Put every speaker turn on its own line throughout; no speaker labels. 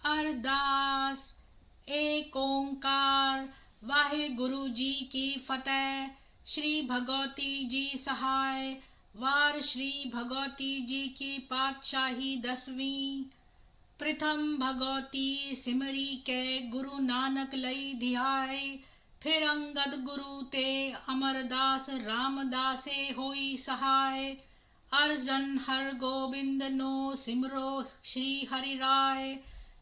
अरदास एक ओंकार वाहे गुरु जी की फतेह। श्री भगवती जी सहाय वार श्री भगवती जी की पातशाही 10वीं। प्रथम भगवती सिमरी के गुरु नानक लई धियाय। फिर अंगद गुरु ते अमरदास रामदासे होई सहाय। अर्जन हर गोविंद नो सिमरो श्री हरि राय।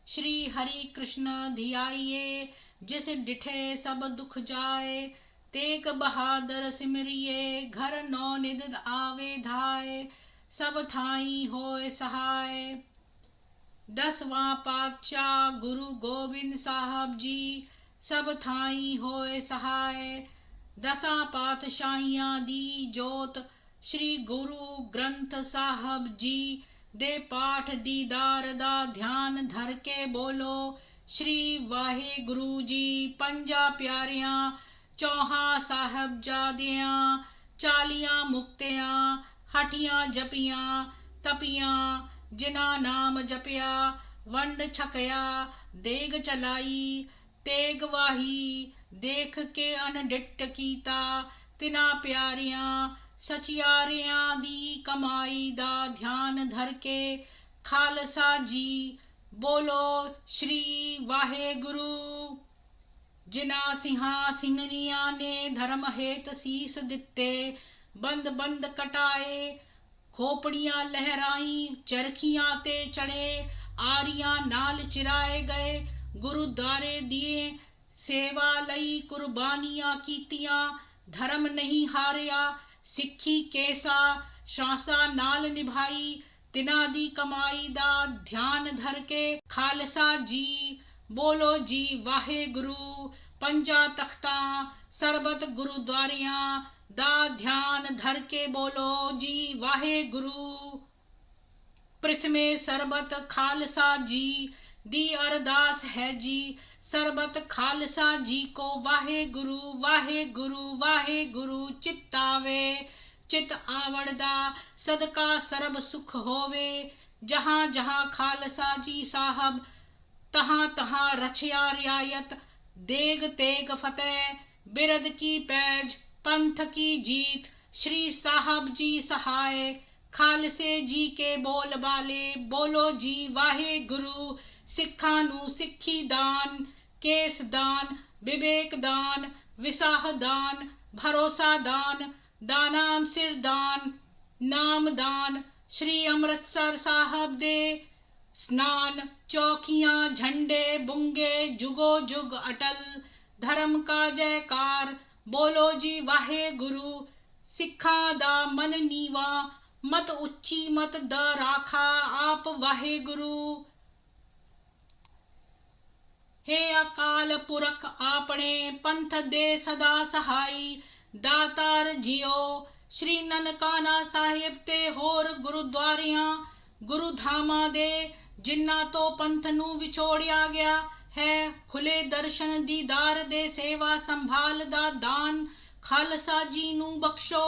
श्री हरि कृष्ण धियाइये जिस डिठे सब दुख जाए। तेग बहादुर सिमरिये घर नौ निध आवे धाय। सब थाई होए सहाय। 10वां पातशाह गुरु गोबिंद साहब जी सब थाई होए सहाय। 10 पातशाहियां दी जोत श्री गुरु ग्रंथ साहब जी दे पाठ दीदार दा ध्यान धर के बोलो श्री वाहे गुरु जी। 5 प्यारियां 4 साहबजादियां 40 मुक्तियां हटियां जपियां तपियां। जिना नाम जपिया वंड छकया देग चलाई। तेग वाही देख के अनडिट कीता। तिना प्यारियां सचियारियां दी कमाई दा ध्यान धर के खालसा जी बोलो श्री वाहे गुरु। जिना सिंहा सिंहनिया ने धर्म हेत सीस दिते बंद बंद कटाए। खोपड़ियां लहराई चरखियां ते चढ़े आरियां नाल चिराए गए। गुरुद्वारे दिए सेवा लई कुर्बानियां कीतियां धर्म नहीं हारिया। सिੱਖੀ केसा शासा नाल निभाई। तिना दी कमाई दा ध्यान धर के खालसा जी बोलो जी वाहे गुरु। 5 तख्तां सरबत गुरुद्वारियां दा ध्यान धर के बोलो जी वाहे गुरु। प्रथमे सरबत खालसा जी दी अरदास है जी। सरबत खालसा जी को वाहे गुरु वाहे गुरु वाहे गुरु। चित्तावे चित आवड़दा सदका सरब सुख होवे। जहां जहां खालसा जी साहब तहां तहां रछया रियायत। देग तेग फतेह बिरद की पैज पंथ की जीत। श्री साहब जी सहाय खालसे जी के बोल बाले बोलो जी वाहे गुरु। सिखा नू सिखी दान केस दान विवेक दान विसाह दान भरोसा दान दानाम सिर दान नाम दान। श्री अमृतसर साहब दे स्नान चौकियां झंडे बुंगे जुगो जुग अटल। धर्म का जयकार बोलो जी वाहे गुरु। सिखा दा मन नीवा मत उच्ची मत द राखा आप वाहे गुरु। हे अकाल पुरख आपने पंथ दे सदा सहाई। दातार जियो श्री ननकाना साहिब ते होर गुरुद्वारियां गुरु धामा दे जिन्ना तो पंथ नू विछोड़िया गया है। खुले दर्शन दीदार दे सेवा संभाल दा दान खालसा जी नू बख्शो।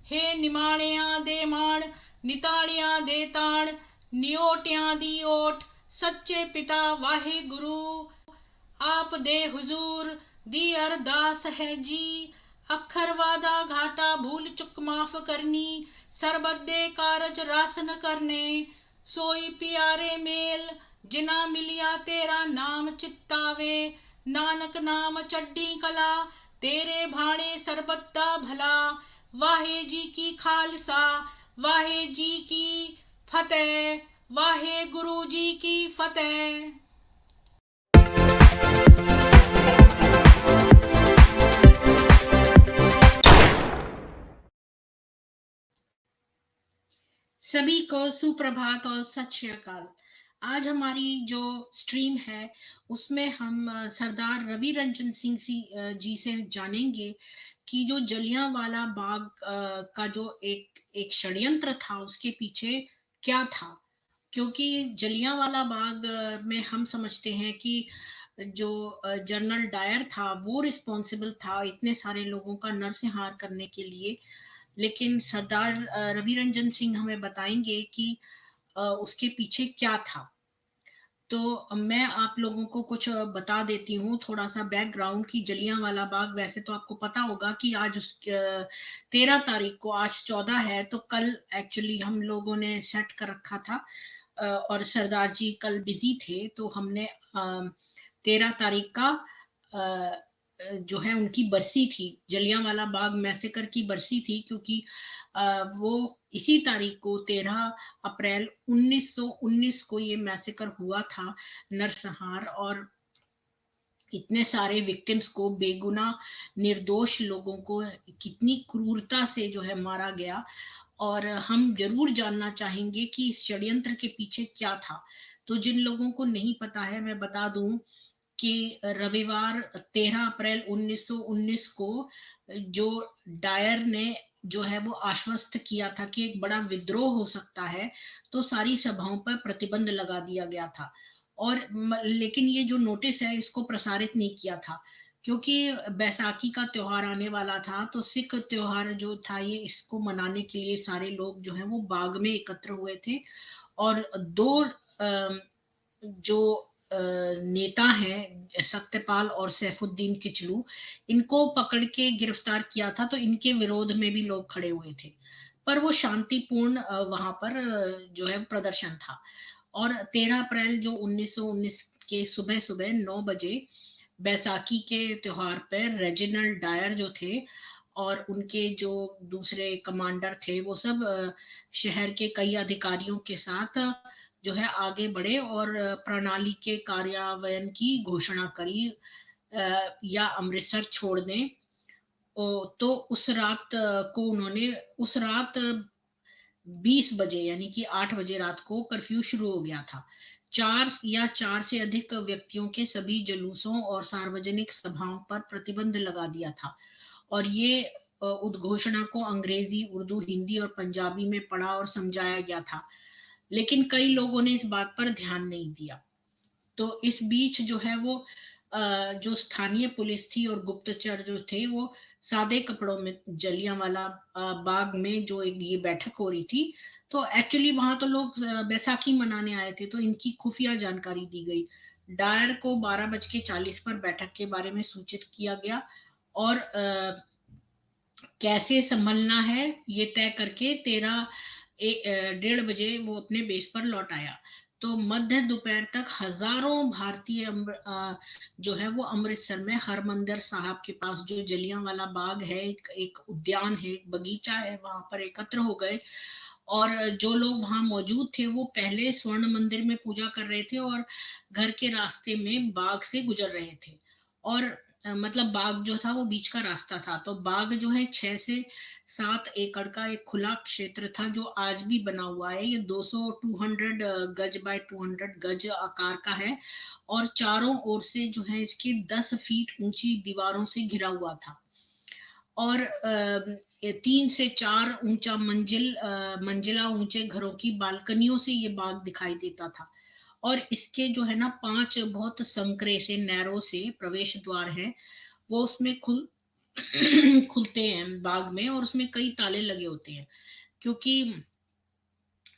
हे निमाणियां दे माण निताड़ियां दे ताण नियोटियां दी ओट सच्चे पिता वाहे गुरु। आप दे हुजूर दी अरदास है जी। अखर वादा घाटा भूल चुक माफ करनी। सरबत दे कारज रासन करने सोई प्यारे मेल। जिना मिलिया तेरा नाम चित्तावे नानक नाम चड्डी कला। तेरे भाणे सरबत दा भला वाहे जी की खालसा वाहे जी की फतेह वाहे गुरु जी की फतेह। सभी को सुप्रभात और सत श्री अकाल। आज हमारी जो स्ट्रीम है उसमें हम सरदार रवि रंजन सिंह जी से जानेंगे कि जो जलियांवाला बाग का जो एक षड्यंत्र था उसके पीछे क्या था। क्योंकि जलियांवाला बाग में हम समझते हैं कि जो जनरल डायर था वो रिस्पॉन्सिबल था इतने सारे लोगों का नरसंहार करने के लिए। लेकिन सरदार रवि रंजन सिंह हमें बताएंगे कि उसके पीछे क्या था। तो मैं आप लोगों को कुछ बता देती हूँ थोड़ा-सा बैकग्राउंड कि जलियांवाला बाग, वैसे तो आपको पता होगा कि आज 13 तारीख को, आज 14 है, तो कल एक्चुअली हम लोगों ने सेट कर रखा था। और सरदार जी कल बिज़ी थे, तो हमने 13 तारीख का जो है उनकी बरसी थी, जलियांवाला बाग मैसेकर की बरसी थी, क्योंकि वो इसी तारीख को 13 अप्रैल 1919 को ये मैसेकर हुआ था, नरसंहार। और इतने सारे विक्टिम्स को, बेगुनाह निर्दोष लोगों को कितनी क्रूरता से जो है मारा गया। और हम जरूर जानना चाहेंगे कि इस षड्यंत्र के पीछे क्या था। तो जिन लोगों को नहीं पता है, मैं बता दूं कि रविवार 13 अप्रैल 1919 को जो डायर ने जो है वो आश्वस्त किया था कि एक बड़ा विद्रोह हो सकता है, तो सारी सभाओं पर प्रतिबंध लगा दिया गया था। और लेकिन ये जो नोटिस है इसको प्रसारित नहीं किया था, क्योंकि बैसाखी का त्योहार आने वाला था, तो सिख त्योहार जो था ये, इसको मनाने के लिए सारे लोग जो है वो बाग में एकत्र हुए थे। और दो जो नेता हैं, सत्यपाल और सैफुद्दीन किचलू, इनको पकड़ के गिरफ्तार किया था, तो इनके विरोध में भी लोग खड़े हुए थे। पर वो शांतिपूर्ण वहां पर जो है प्रदर्शन था। और 13 अप्रैल जो 1919 के सुबह सुबह 9 बजे बैसाखी के त्योहार पर रेजिनल्ड डायर जो थे और उनके जो दूसरे कमांडर थे, वो सब शहर के कई अधिकारियों के साथ जो है आगे बढ़े और प्रणाली के कार्यान्वयन की घोषणा करी, या अमृतसर छोड़ दें। तो उस रात को उन्होंने, उस रात 20 बजे यानी कि 8 बजे रात को कर्फ्यू शुरू हो गया था। 4 से अधिक व्यक्तियों के सभी जुलूसों और सार्वजनिक सभाओं पर प्रतिबंध लगा दिया था। और ये उद्घोषणा को अंग्रेजी, उर्दू, हिंदी और पंजाबी में पढ़ा और समझाया गया था। लेकिन कई लोगों ने इस बात पर ध्यान नहीं दिया। तो इस बीच जो है वो जो स्थानीय पुलिस थी और गुप्तचर जो थे, वो सादे कपड़ों में जलियांवाला बाग में जो एक ये बैठक हो रही थी, तो एक्चुअली वहां तो लोग बैसाखी मनाने आए थे, तो इनकी खुफिया जानकारी दी गई। डायर को 12:40 पर बैठक के बारे में सूचित किया गया। और कैसे संभलना है ये तय करके 1:30 बजे वो अपने बेस पर लौट आया। तो मध्य दोपहर तक हजारों भारतीय जो है वो अमृतसर में हरमंदिर साहब के पास, जो जलियांवाला बाग है, एक उद्यान है, एक बगीचा है, वहां पर एकत्र हो गए। और जो लोग वहां मौजूद थे वो पहले स्वर्ण मंदिर में पूजा कर रहे थे और घर के रास्ते में बाग से गुजर रहे थे। और मतलब बाग जो था वो बीच का रास्ता था। तो बाग जो है 6 से 7 एकड़ का एक खुला क्षेत्र था, जो आज भी बना हुआ है। ये 200 गज बाय 200 गज आकार का है और चारों ओर से जो है इसकी 10 फीट ऊंची दीवारों से घिरा हुआ था। और 3 से 4 ऊंचा मंजिला ऊंचे घरों की बालकनियों से ये बाग दिखाई देता था। और इसके जो है ना 5 बहुत संकरे से, नैरो से प्रवेश द्वार है, वो उसमें खुलते हैं बाग में, और उसमें कई ताले लगे होते हैं, क्योंकि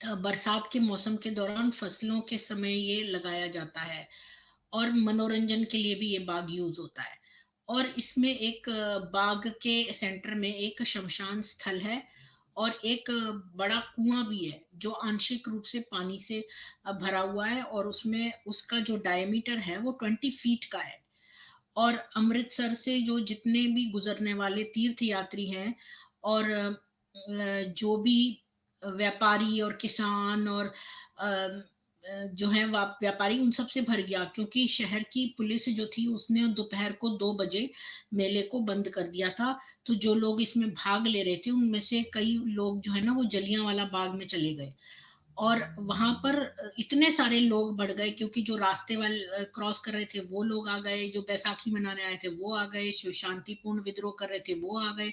बरसात के मौसम के दौरान फसलों के समय ये लगाया जाता है। और मनोरंजन के लिए भी ये बाग यूज होता है। और इसमें एक बाग के सेंटर में एक शमशान स्थल है और एक बड़ा कुआं भी है, जो आंशिक रूप से पानी से भरा हुआ है, और उसमें उसका जो डायमीटर है वो 20 फीट का है। और अमृतसर से जो जितने भी गुजरने वाले तीर्थ यात्री हैं, और जो भी व्यापारी और किसान और जो है व्यापारी, उन सब से भर गया, क्योंकि शहर की पुलिस जो थी उसने दोपहर को 2 बजे मेले को बंद कर दिया था। तो जो लोग इसमें भाग ले रहे थे उनमें से कई लोग जो है ना वो जलियांवाला बाग में चले गए। और वहां पर इतने सारे लोग बढ़ गए, क्योंकि जो रास्ते वाले क्रॉस कर रहे थे वो लोग आ गए, जो बैसाखी मनाने आए थे वो आ गए, जो शांतिपूर्ण विद्रोह कर रहे थे वो आ गए,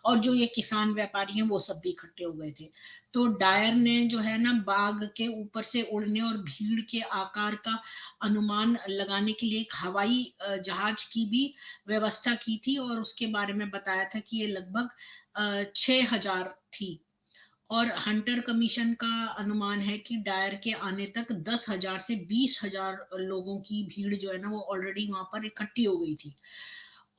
और जो ये किसान व्यापारी हैं वो सब भी इकट्ठे हो गए थे। तो डायर ने जो है ना बाग के ऊपर से उड़ने और भीड़ के आकार का अनुमान लगाने के लिए एक हवाई जहाज की भी व्यवस्था की थी, और उसके बारे में बताया था कि ये लगभग 6,000 थी। और हंटर कमीशन का अनुमान है कि डायर के आने तक 10,000 से 20,000 लोगों की भीड़ जो है ना वो ऑलरेडी वहां पर इकट्ठी हो गई थी।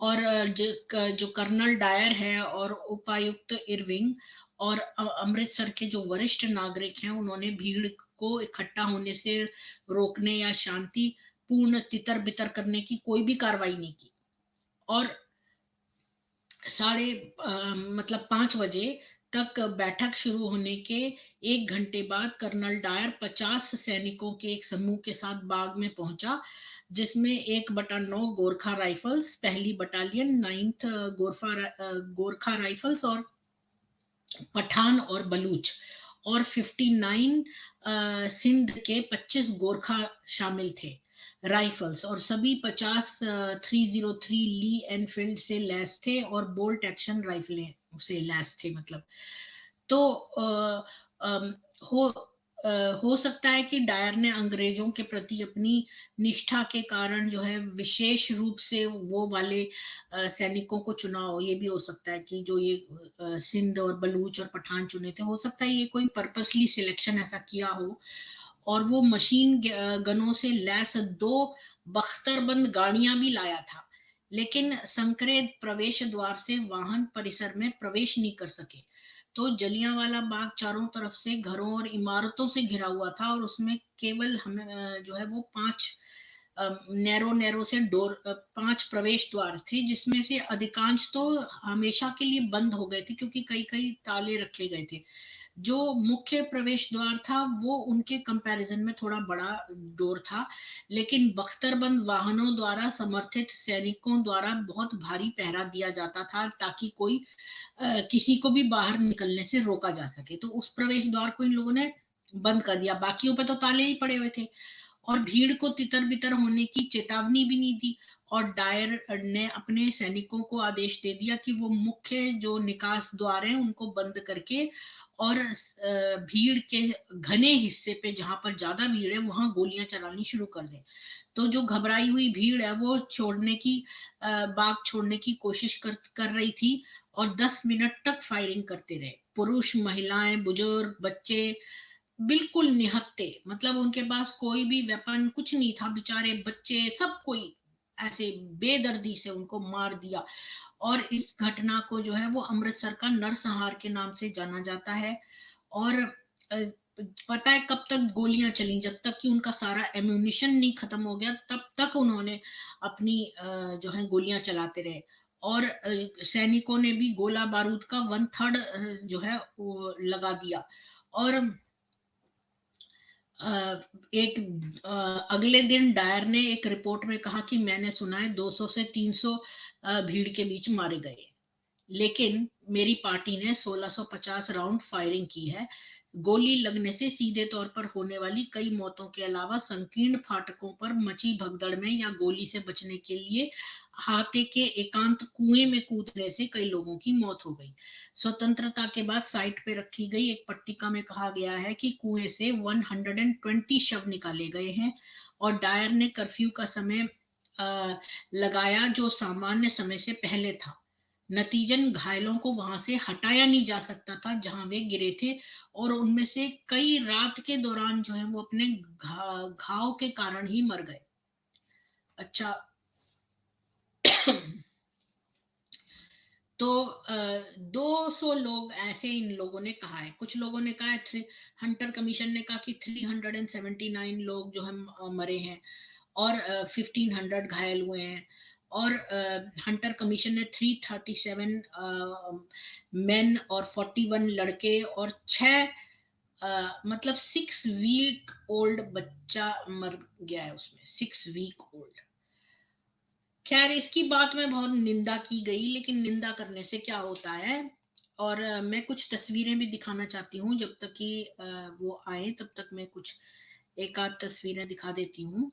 और जो कर्नल डायर है और उपायुक्त इरविंग और अमृतसर के जो वरिष्ठ नागरिक हैं उन्होंने भीड़ को इकट्ठा होने से रोकने या शांति पूर्ण तितर बितर करने की कोई भी कार्रवाई नहीं की। और साढ़े मतलब 5 बजे तक बैठक शुरू होने के 1 घंटे बाद कर्नल डायर 50 सैनिकों के एक समूह के साथ बाग में पहुंचा, जिसमें 1/9 गोरखा राइफल्स, पहली बटालियन, 9th गोरखा राइफल्स और पठान और बलूच, और 59 सिंध के 25 गोरखा शामिल थे राइफल्स, और सभी 50 303 ली एनफील्ड से लैस थे और बोल्ट एक्शन राइफलें से लैस थे। मतलब तो अम, हो हो सकता है कि डायर ने अंग्रेजों के प्रति अपनी निष्ठा के कारण जो है विशेष रूप से वो वाले सैनिकों को चुना हो। ये भी हो सकता है कि जो ये सिंध और बलूच और पठान चुने थे, हो सकता है ये कोई पर्पसली सिलेक्शन ऐसा किया हो। और वो मशीन गनों से लैस 2 बख्तरबंद गाड़ियां भी लाया था, लेकिन संकरे प्रवेश द्वार से वाहन परिसर में प्रवेश नहीं कर सके। तो जलियांवाला बाग चारों तरफ से घरों और इमारतों से घिरा हुआ था, और उसमें केवल हमें जो है वो 5 नैरो नैरो से डोर 5 प्रवेश द्वार थे, जिसमें से अधिकांश तो हमेशा के लिए बंद हो गए थे क्योंकि कई कई ताले रखे गए थे। जो मुख्य प्रवेश द्वार था वो उनके कंपैरिजन में थोड़ा बड़ा डोर था, लेकिन बख्तरबंद वाहनों द्वारा समर्थित सैनिकों द्वारा बहुत भारी पहरा दिया जाता था ताकि कोई किसी को भी बाहर निकलने से रोका जा सके। तो उस प्रवेश द्वार को इन लोगों ने बंद कर दिया, बाकियों पे तो ताले ही पड़े हुए थे। और भीड़ को तितर बितर होने की चेतावनी भी नहीं दी, और डायर ने अपने सैनिकों को आदेश दे दिया कि वो मुख्य जो निकास द्वार हैं उनको बंद करके और भीड़ के घने हिस्से पे जहां पर ज्यादा भीड़ है वहां गोलियां चलानी शुरू कर दें। तो जो घबराई हुई भीड़ है वो छोड़ने की बाग छोड़ने की कोशिश कर रही थी, और 10 मिनट तक फायरिंग करते रहे। पुरुष, महिलाएं, बुजुर्ग, बच्चे बिल्कुल निहत्थे, मतलब उनके पास कोई भी वेपन कुछ नहीं था, बेचारे बच्चे सब कोई ऐसे बेदर्दी से उनको मार दिया। और इस घटना को जो है वो अमृतसर का नरसंहार के नाम से जाना जाता है। और पता है कब तक गोलियां चली? जब तक कि उनका सारा एम्यूनिशन नहीं खत्म हो गया तब तक उन्होंने अपनी जो है गोलियां चलाते रहे। और सैनिकों ने भी गोला बारूद का 1/3 जो है वो लगा दिया। और एक अगले दिन डायर ने एक रिपोर्ट में कहा कि मैंने सुना है 200 से 300 भीड़ के बीच मारे गए, लेकिन मेरी पार्टी ने 1650 राउंड फायरिंग की है। गोली लगने से सीधे तौर पर होने वाली कई मौतों के अलावा संकीर्ण फाटकों पर मची भगदड़ में या गोली से बचने के लिए हाथे के एकांत कुएं में कूदने से कई लोगों की मौत हो गई। स्वतंत्रता के बाद साइट पे रखी गई एक पट्टिका में कहा गया है कि कुएं से 120 शव निकाले गए हैं, और डायर ने कर्फ्यू का समय लगाया जो सामान्य समय से पहले था। नतीजन घायलों को वहां से हटाया नहीं जा सकता था जहां वे गिरे थे, और उनमें से कई रात के दौरान जो है वो अपने घाव के कारण ही मर गए। अच्छा। तो 200 लोग ऐसे इन लोगों ने कहा है, कुछ लोगों ने कहा है हंटर कमीशन ने कहा कि 379 लोग जो है मरे हैं, और 1500 घायल हुए हैं। और हंटर कमीशन ने 337 मेन और 41 लड़के और 6 मतलब 6 वीक ओल्ड बच्चा मर गया है उसमें, 6 वीक ओल्ड। खैर इसकी बात में बहुत निंदा की गई, लेकिन निंदा करने से क्या होता है। और मैं कुछ तस्वीरें भी दिखाना चाहती हूँ, जब तक कि वो आए तब तक मैं कुछ एक आध तस्वीरें दिखा देती हूँ।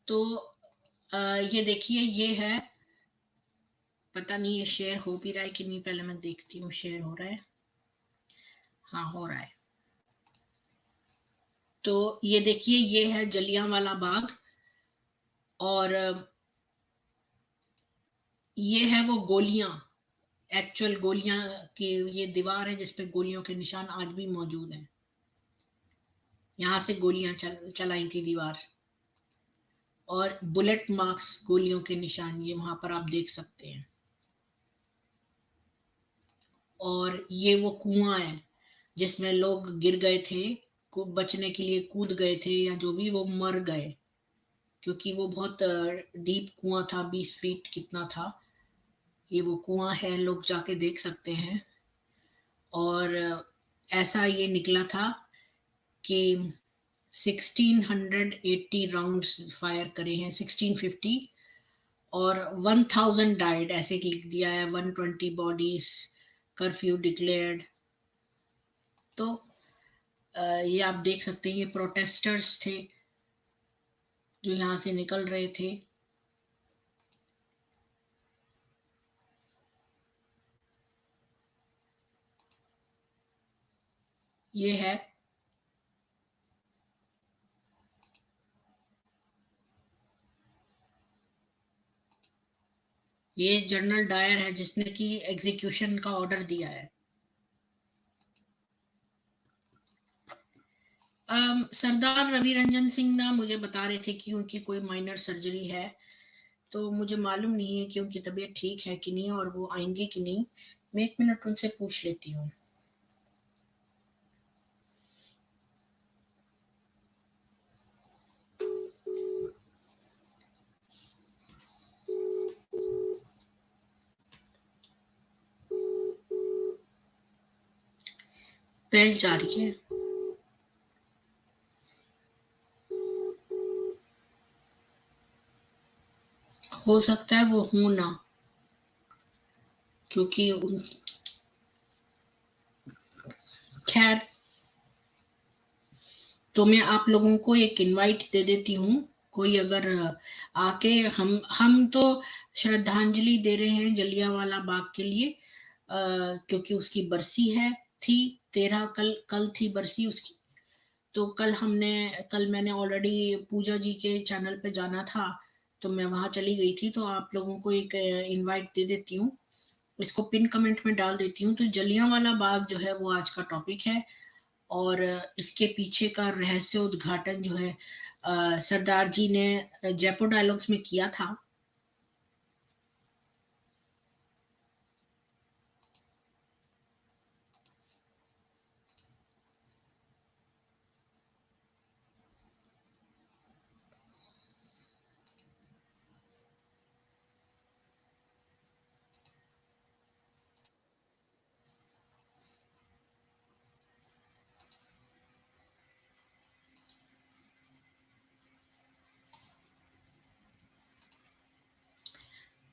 तो ये देखिए, ये है, पता नहीं ये शेयर हो भी रहा है कि नहीं, पहले मैं देखती हूँ शेयर हो रहा है। हाँ, हो रहा है। तो ये देखिए, ये है जलियांवाला बाग, और ये है वो गोलियां, एक्चुअल गोलियां की ये दीवार है जिसपे गोलियों के निशान आज भी मौजूद हैं। यहाँ से गोलियां चलाई थी दीवार, और बुलेट मार्क्स, गोलियों के निशान, ये वहां पर आप देख सकते हैं। और ये वो कुआं है जिसमें लोग गिर गए थे, बचने के लिए कूद गए थे, या जो भी, वो मर गए, क्योंकि वो बहुत डीप कुआं था, 20 फीट कितना था। ये वो कुआं है, लोग जाके देख सकते हैं। और ऐसा ये निकला था कि 1680 राउंड्स फायर करे हैं, 1650, और 1000 डाइड, ऐसे लिख दिया है, 120 बॉडीज, कर्फ्यू डिक्लेयर्ड। तो ये आप देख सकते हैं, ये प्रोटेस्टर्स थे जो यहाँ से निकल रहे थे। ये है ये जनरल डायर है जिसने कि एग्जीक्यूशन का ऑर्डर दिया है। सरदार रवि रंजन सिंह ना मुझे बता रहे थे कि उनकी कोई माइनर सर्जरी है, तो मुझे मालूम नहीं है कि उनकी तबीयत ठीक है कि नहीं और वो आएंगे कि नहीं। मैं 1 मिनट उनसे पूछ लेती हूँ। बेल जा रही है। हो सकता है वो हो ना, क्योंकि खैर, तो मैं आप लोगों को एक इनवाइट दे देती हूँ। कोई अगर आके, हम तो श्रद्धांजलि दे रहे हैं जलियांवाला बाग के लिए, क्योंकि उसकी बरसी है, थी 13, कल थी बरसी उसकी। तो कल मैंने ऑलरेडी पूजा जी के चैनल पे जाना था, तो मैं वहां चली गई थी। तो आप लोगों को एक इनवाइट दे देती हूँ, इसको पिन कमेंट में डाल देती हूँ। तो जलियांवाला बाग जो है वो आज का टॉपिक है, और इसके पीछे का रहस्य उद्घाटन जो है सरदार जी ने जयपुर डायलॉग्स में किया था।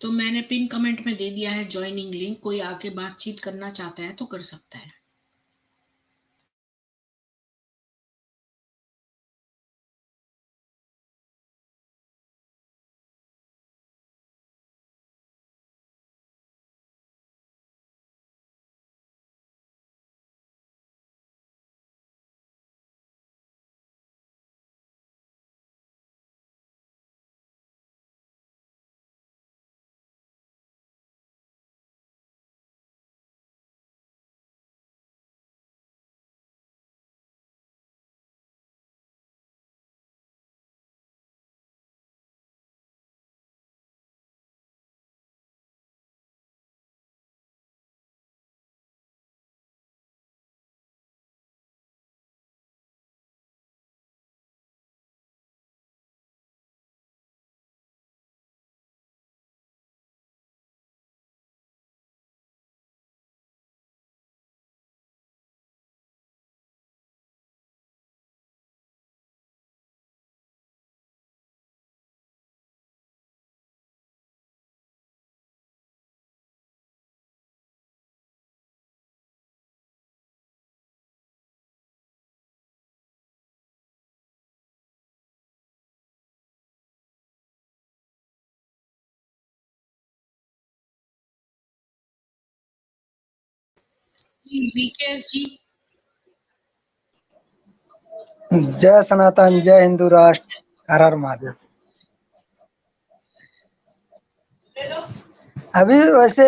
तो मैंने पिन कमेंट में दे दिया है ज्वाइनिंग लिंक, कोई आके बातचीत करना चाहता है तो कर सकता है। विकेश जी,
जय सनातन, जय हिंदू राष्ट्र, हर हर महादेव। अभी वैसे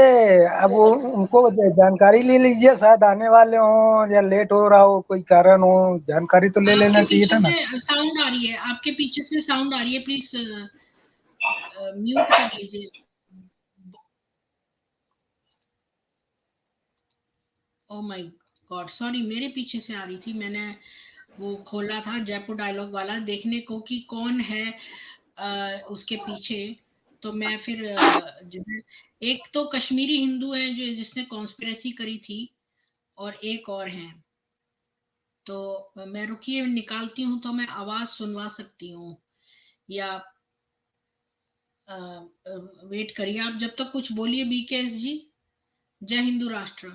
अब उनको जानकारी ले लीजिए, शायद आने वाले हों या लेट हो रहा हो, कोई कारण हो, जानकारी तो ले
आपके
लेना चाहिए
पीछे
था ना।
से साउंड आ रही है, आपके पीछे से साउंड आ रही है, प्लीज म्यूट कर लीजिए। ओ माय गॉड, सॉरी, मेरे पीछे से आ रही थी। मैंने वो खोला था जयपुर डायलॉग वाला देखने को कि कौन है उसके पीछे। तो मैं फिर जैसे एक तो कश्मीरी हिंदू है जो जिसने कॉन्स्पिरेसी करी थी, और एक और है। तो मैं रुकिए निकालती हूँ तो मैं आवाज सुनवा सकती हूँ, या वेट करिए आप जब तक, कुछ बोलिए बीकेएस जी। जय हिंदू राष्ट्र।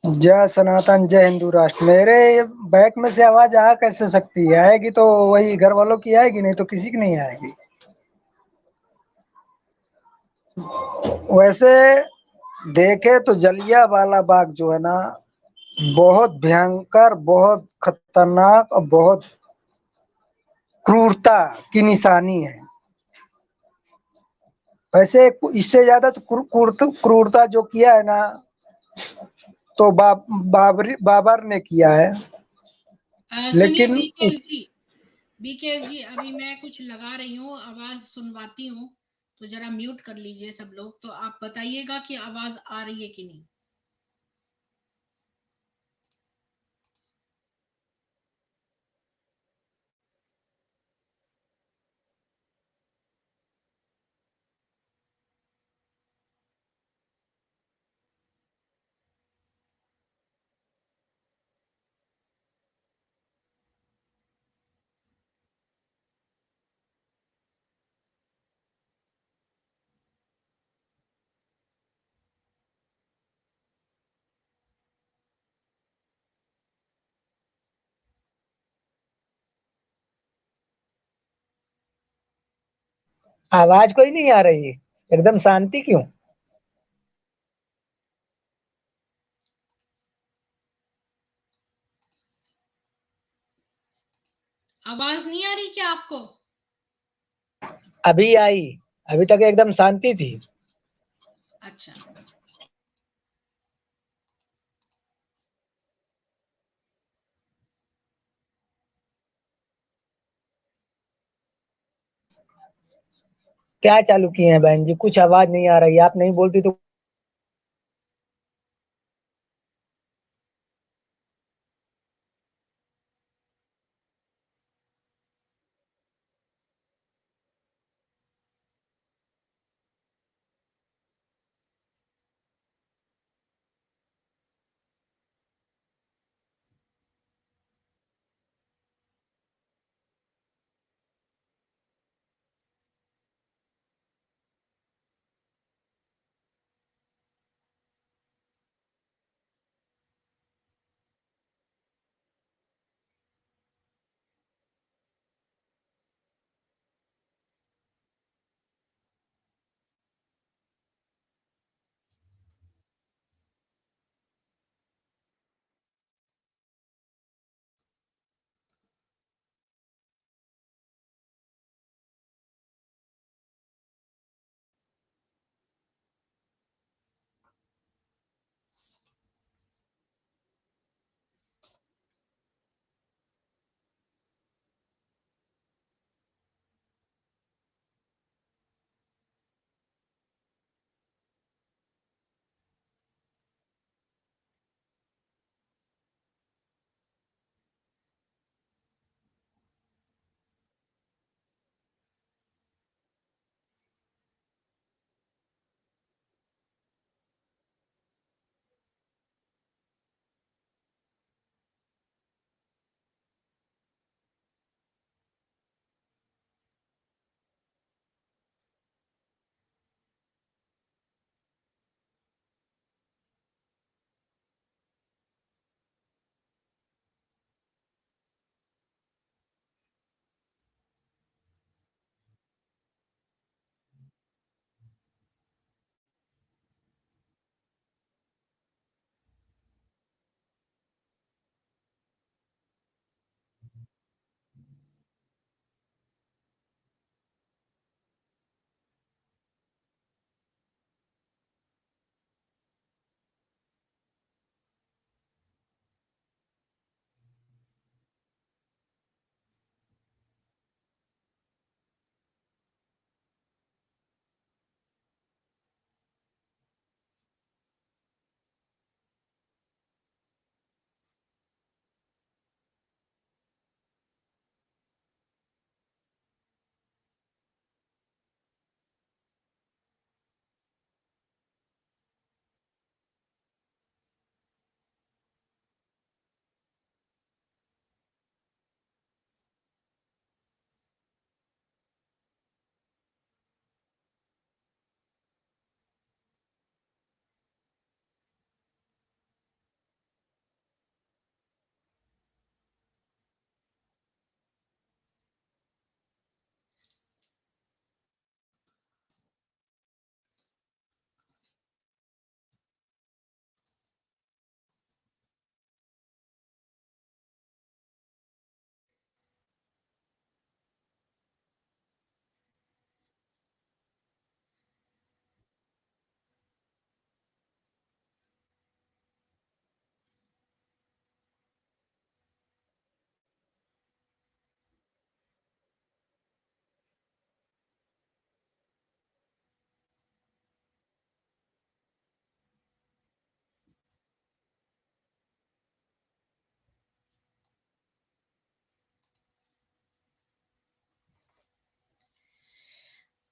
जय सनातन जय हिंदू राष्ट्र। मेरे बैक में से आवाज आ कैसे सकती है? आएगी तो वही घर वालों की आएगी, नहीं तो किसी की नहीं आएगी। वैसे देखे तो जलिया वाला बाग जो है ना, बहुत भयंकर, बहुत खतरनाक और बहुत क्रूरता की निशानी है। वैसे इससे ज्यादा तो क्रूरता जो किया है ना, तो बाबर ने किया है।
सुनिए
लेकिन
बीकेएस जी, बीकेएस जी अभी मैं कुछ लगा रही हूँ, आवाज सुनवाती हूँ। तो जरा म्यूट कर लीजिए सब लोग, तो आप बताइएगा कि आवाज आ रही है कि नहीं।
आवाज कोई नहीं आ रही, एकदम शांति क्यों?
आवाज नहीं आ रही क्या आपको?
अभी आई। अभी तक एकदम शांति थी।
अच्छा।
क्या चालू किए हैं बहन जी? कुछ आवाज नहीं आ रही, आप नहीं बोलती तो।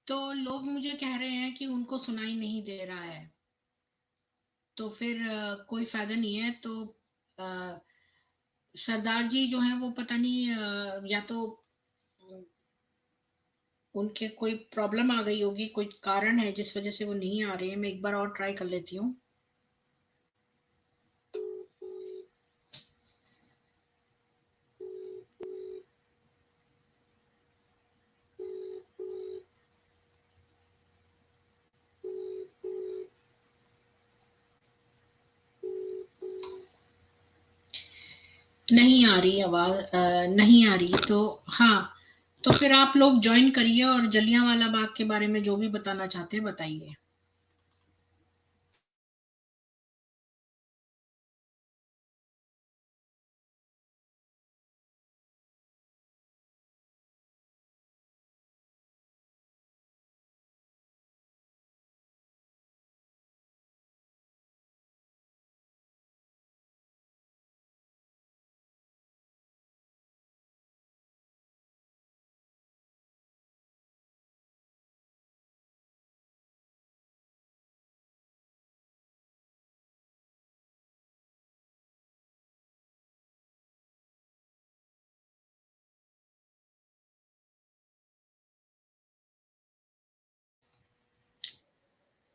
तो लोग मुझे कह रहे हैं कि उनको सुनाई नहीं दे रहा है, तो फिर कोई फायदा नहीं है। तो अ, सरदार जी जो हैं वो पता नहीं या तो उनके कोई प्रॉब्लम आ गई होगी, कोई कारण है जिस वजह से वो नहीं आ रहे हैं। मैं एक बार और ट्राई कर लेती हूँ। नहीं आ रही आवाज, नहीं आ रही तो हाँ, तो फिर आप लोग ज्वाइन करिए और जलियांवाला बाग के बारे में जो भी बताना चाहते हैं बताइए।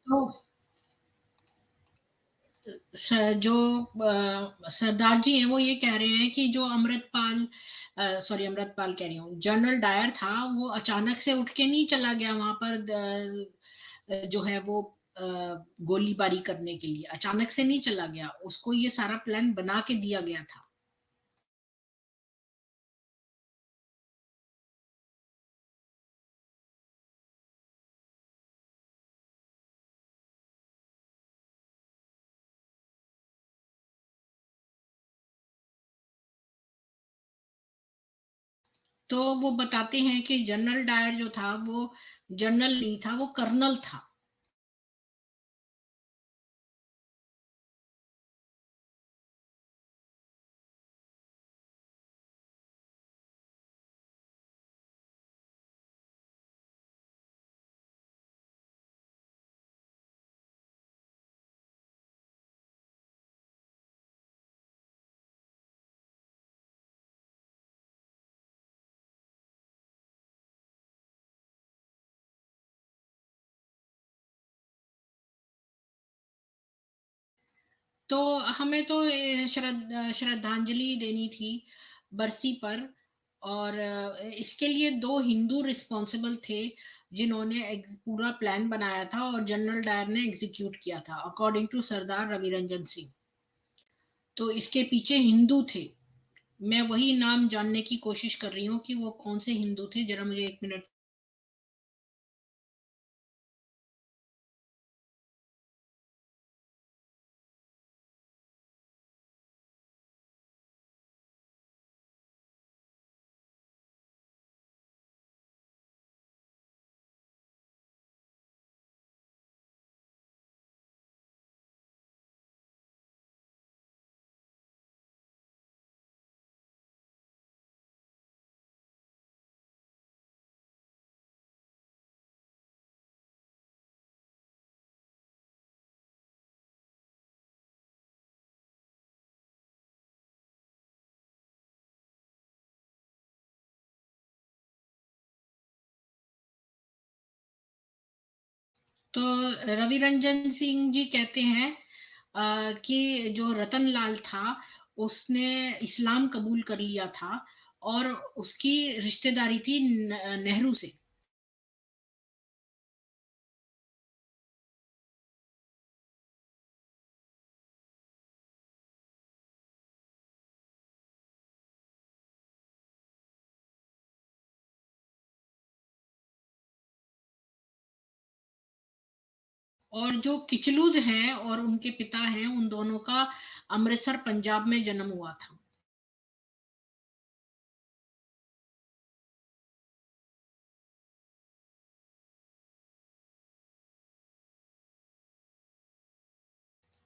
तो जो सरदार जी हैं वो ये कह रहे हैं कि जो अमृतपाल, सॉरी अमृतपाल कह रही हूँ, जनरल डायर था, वो अचानक से उठ के नहीं चला गया वहां पर जो है वो गोलीबारी करने के लिए अचानक से नहीं चला गया, उसको ये सारा प्लान बना के दिया गया था। तो वो बताते हैं कि जनरल डायर जो था वो जनरल नहीं था, वो कर्नल था। तो हमें तो श्रद्धांजलि देनी थी बरसी पर, और इसके लिए दो हिंदू रिस्पॉन्सिबल थे जिन्होंने पूरा प्लान बनाया था और जनरल डायर ने एग्जीक्यूट किया था, अकॉर्डिंग टू सरदार रवि रंजन सिंह। तो इसके पीछे हिंदू थे। मैं वही नाम जानने की कोशिश कर रही हूँ कि वो कौन से हिंदू थे, जरा मुझे एक मिनट। तो रवि रंजन सिंह जी कहते हैं कि जो रतन लाल था उसने इस्लाम कबूल कर लिया था और उसकी रिश्तेदारी थी नेहरू से। और जो किचलूद हैं और उनके पिता हैं, उन दोनों का अमृतसर पंजाब में जन्म हुआ था।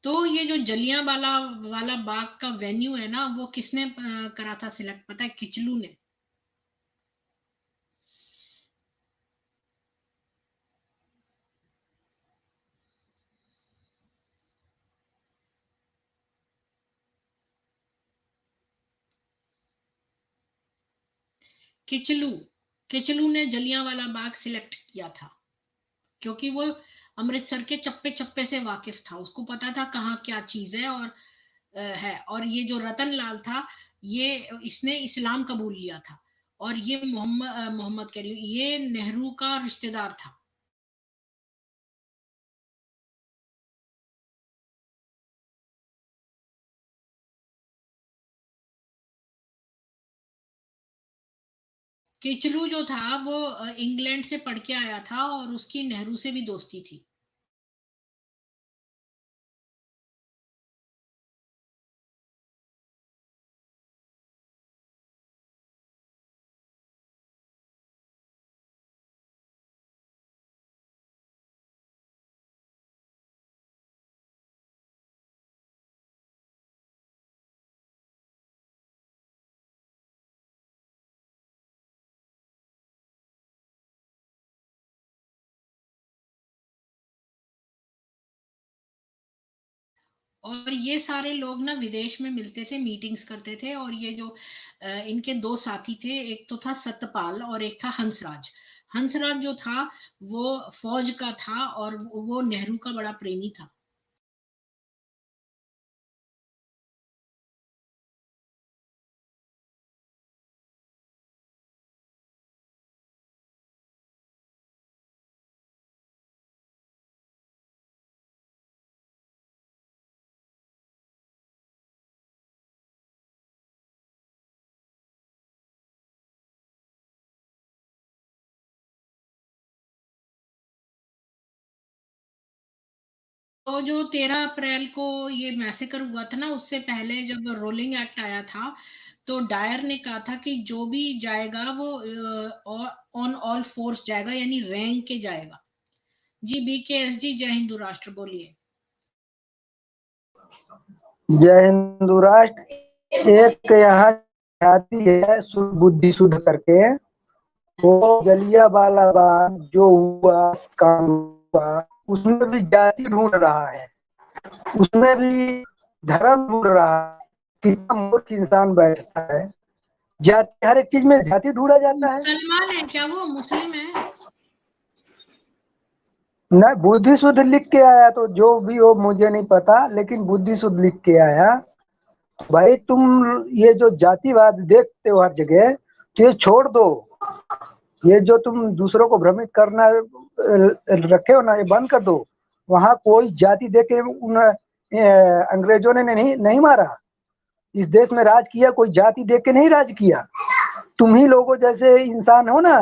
तो ये जो जलियांवाला वाला बाग का वेन्यू है ना, वो किसने करा था सिलेक्ट, पता है? किचलू ने। किचलू, किचलू ने जलियांवाला बाग सिलेक्ट किया था क्योंकि वो अमृतसर के चप्पे चप्पे से वाकिफ था, उसको पता था कहाँ क्या चीज है और है। और ये जो रतन लाल था, ये इसने इस्लाम कबूल लिया था, और ये मोहम्मद कह रही हूँ, ये नेहरू का रिश्तेदार था। किचलू जो था वो इंग्लैंड से पढ़ के आया था और उसकी नेहरू से भी दोस्ती थी। और ये सारे लोग ना विदेश में मिलते थे, मीटिंग्स करते थे। और ये जो इनके दो साथी थे, एक तो था सत्यपाल और एक था हंसराज। हंसराज जो था वो फौज का था और वो नेहरू का बड़ा प्रेमी था। तो जो 13 अप्रैल को ये मैसेकर हुआ था ना, उससे पहले जब रोलिंग एक्ट आया था, तो डायर ने कहा था कि जो भी जाएगा वो ऑन ऑल फोर्स जाएगा, यानी रैंक के जाएगा। जी, BKS जी, जय हिंदू राष्ट्र, बोलिए।
जय हिंदू राष्ट्र। एक यहाँ जाति है बुद्धि शुद्ध करके, वो जलियांवाला बाग जो हुआ, काम हुआ, उसमें भी जाति ढूंढ रहा है, उसमें भी धर्म ढूंढ रहा है। कितना मूर्ख इंसान बैठता है, जाति, हर एक चीज में जाति ढूंढा जाता है।
मुसलमान है क्या? वो मुस्लिम है?
न बुद्धि शुद्ध लिख के आया, तो जो भी हो मुझे नहीं पता, लेकिन बुद्धि शुद्ध लिख के आया। भाई तुम ये जो जातिवाद देखते हो हर जगह, तो ये छोड़ दो। ये जो तुम दूसरों को भ्रमित करना रखे हो ना, ये बंद कर दो। वहां कोई जाति देख के उन अंग्रेजों ने नहीं मारा। इस देश में राज किया, कोई जाति देख के नहीं राज किया। तुम ही लोगों जैसे इंसान हो ना,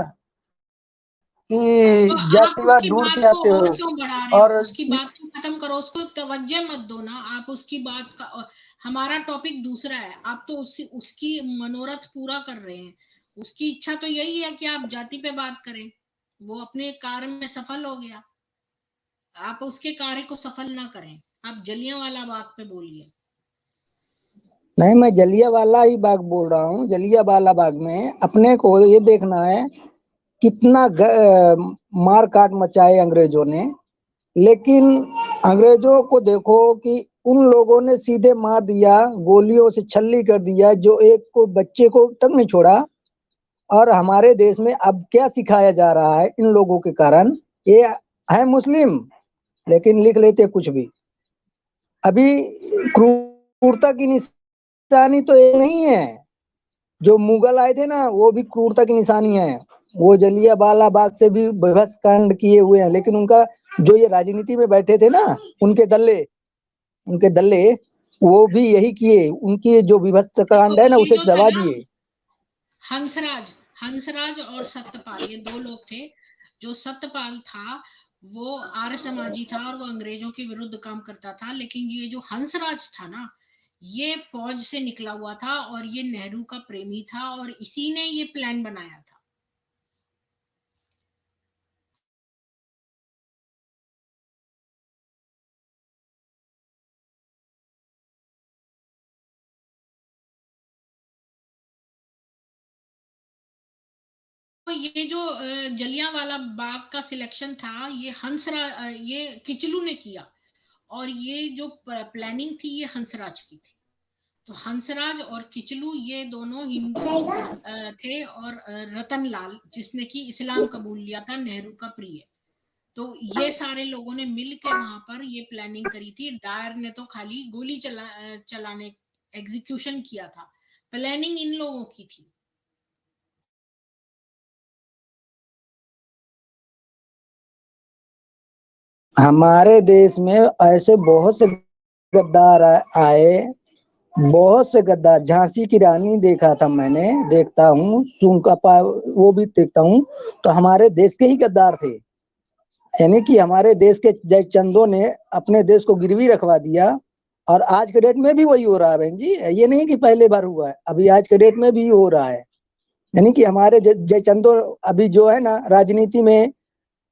तो
कि
आप
जातिवाद
उसकी
ढूंढ
बात
के
को
आते
और
हो।
क्यों बढ़ा रहे हो?
और
उसकी बात को खत्म करो, उसको तवज्जो मत दो ना आप उसकी बात का। हमारा टॉपिक दूसरा है, आप तो उसकी मनोरथ पूरा कर रहे हैं। उसकी इच्छा तो यही है कि आप जाति पे बात करें। वो अपने कार्य में सफल हो गया, आप उसके कार्य को सफल ना करें। आप जलियांवाला बाग पे बोलिए।
नहीं, मैं जलियांवाला ही बाग बोल रहा हूँ। जलियांवाला बाग में अपने को ये देखना है कितना मार काट मचाए अंग्रेजों ने, लेकिन अंग्रेजों को देखो कि उन लोगों ने सीधे मार दिया, गोलियों से छल्ली कर दिया, जो एक को बच्चे को तक नहीं छोड़ा। और हमारे देश में अब क्या सिखाया जा रहा है इन लोगों के कारण? ये है मुस्लिम, लेकिन लिख लेते कुछ भी। अभी क्रूरता की निशानी तो ये नहीं है। जो मुगल आए थे ना, वो भी क्रूरता की निशानी है। वो जलियांवाला बाग से भी भीभत्स कांड किए हुए हैं, लेकिन उनका जो ये राजनीति में बैठे थे ना, उनके दल्ले वो भी यही किए। उनकी जो भीभत्स कांड है
तो
ना,
ये
उसे
जो था
दबा
ना,
दिए।
हंसराज, हंसराज और सत्यपाल, ये दो लोग थे। जो सत्यपाल था वो आर्य समाजी था और वो अंग्रेजों के विरुद्ध काम करता था। लेकिन ये जो हंसराज था ना, ये फौज से निकला हुआ था और ये नेहरू का प्रेमी था, और इसी ने ये प्लान बनाया था। तो ये जो जलियांवाला बाग का सिलेक्शन था, ये ये किचलू ने किया। और ये जो प्लानिंग थी, ये हंसराज की थी। तो हंसराज और किचलू ये दोनों हिंदू थे, और रतनलाल जिसने कि इस्लाम कबूल लिया था, नेहरू का प्रिय। तो ये सारे लोगों ने मिल के वहां पर ये प्लानिंग करी थी। डायर ने तो खाली गोली चलाने, एग्जीक्यूशन किया था। प्लानिंग इन लोगों की थी।
हमारे देश में ऐसे बहुत से गद्दार आए, बहुत से गद्दार। झांसी की रानी देखा था मैंने, देखता हूँ, वो भी देखता हूँ, तो हमारे देश के ही गद्दार थे। यानी कि हमारे देश के जयचंदों ने अपने देश को गिरवी रखवा दिया, और आज के डेट में भी वही हो रहा है बहन जी। ये नहीं कि पहले बार हुआ है, अभी आज के डेट में भी हो रहा है। यानी कि हमारे जयचंदों अभी जो है ना राजनीति में,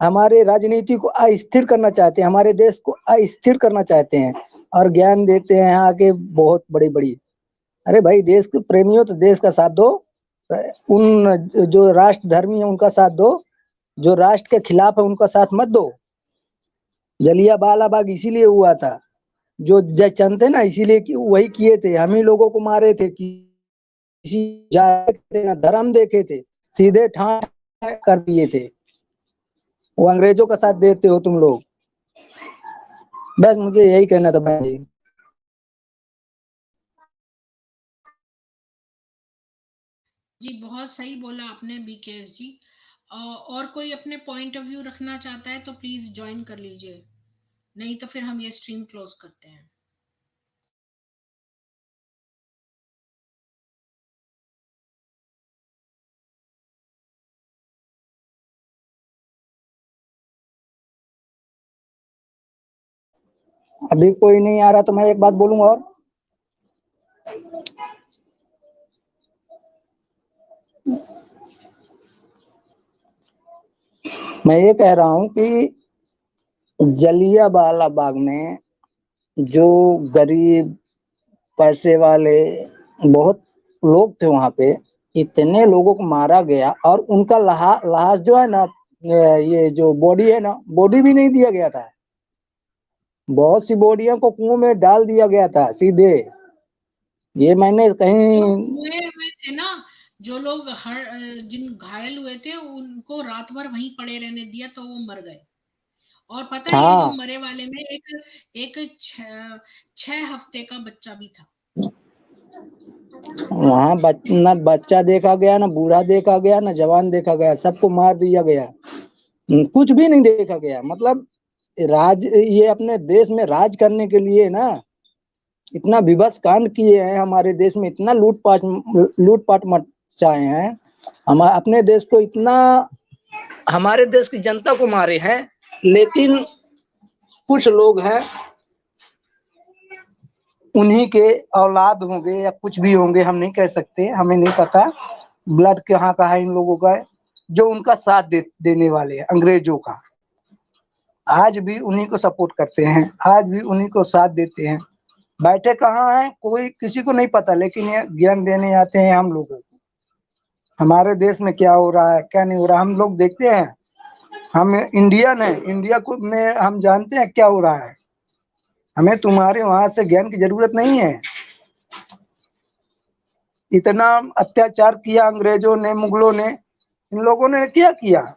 हमारे राजनीति को अस्थिर करना चाहते हैं, हमारे देश को अस्थिर करना चाहते हैं, और ज्ञान देते हैं आके बहुत बड़ी बड़ी। अरे भाई, देश के प्रेमियों तो देश का साथ दो, उन जो राष्ट्र धर्मी है उनका साथ दो, जो राष्ट्र के खिलाफ है उनका साथ मत दो। जलियांवाला बाग इसीलिए हुआ था, जो जयचंद थे ना इसीलिए वही किए थे, हम ही लोगों को मारे थे, किसी जाति ना धर्म देखे थे, सीधे ठाट कर दिए थे। वो अंग्रेजों का साथ देते हो तुम लोग। बस मुझे यही कहना था भाई जी।
जी बहुत सही बोला आपने बीकेएस जी। और कोई अपने पॉइंट ऑफ व्यू रखना चाहता है तो प्लीज ज्वाइन कर लीजिए, नहीं तो फिर हम ये स्ट्रीम क्लोज करते हैं।
अभी कोई नहीं आ रहा तो मैं एक बात बोलूंगा और, मैं ये कह रहा हूँ कि जलियांवाला बाग में जो गरीब, पैसे वाले बहुत लोग थे वहां पे, इतने लोगों को मारा गया, और उनका लाश जो है ना, ये जो बॉडी है ना, बॉडी भी नहीं दिया गया था। बहुत सी बॉडियों को कुओं में डाल दिया गया था सीधे। ये मैंने
जो
कहीं,
हुए हुए थे ना, जो लोग जिन घायल हुए थे उनको रात भर वहीं पड़े रहने दिया तो वो मर गए। और पता है ये जो
हाँ,
मरे वाले में एक एक 6 हफ्ते का बच्चा भी था।
वहां न बच्चा देखा गया, न बूढ़ा देखा गया, न जवान देखा गया, सबको मार दिया गया। कुछ भी नहीं देखा गया। मतलब ये अपने देश में राज करने के लिए ना इतना विभत्स कांड किए हैं, हमारे देश में इतना लूटपाट मचाए हैं, हम अपने देश को इतना, हमारे देश की जनता को मारे हैं। लेकिन कुछ लोग हैं, उन्हीं के औलाद होंगे या कुछ भी होंगे, हम नहीं कह सकते, हमें नहीं पता ब्लड कहाँ का है इन लोगों का, जो उनका साथ देने वाले हैं अंग्रेजों का। आज भी उन्हीं को सपोर्ट करते हैं, आज भी उन्हीं को साथ देते हैं। बैठे कहाँ हैं कोई किसी को नहीं पता, लेकिन ये ज्ञान देने आते हैं हम लोगों को। हमारे देश में क्या हो रहा है क्या नहीं हो रहा हम लोग देखते हैं। हम इंडियन है, इंडिया को में हम जानते हैं क्या हो रहा है। हमें तुम्हारे वहां से ज्ञान की जरूरत नहीं है। इतना अत्याचार किया अंग्रेजों ने, मुगलों ने, इन लोगों ने क्या किया,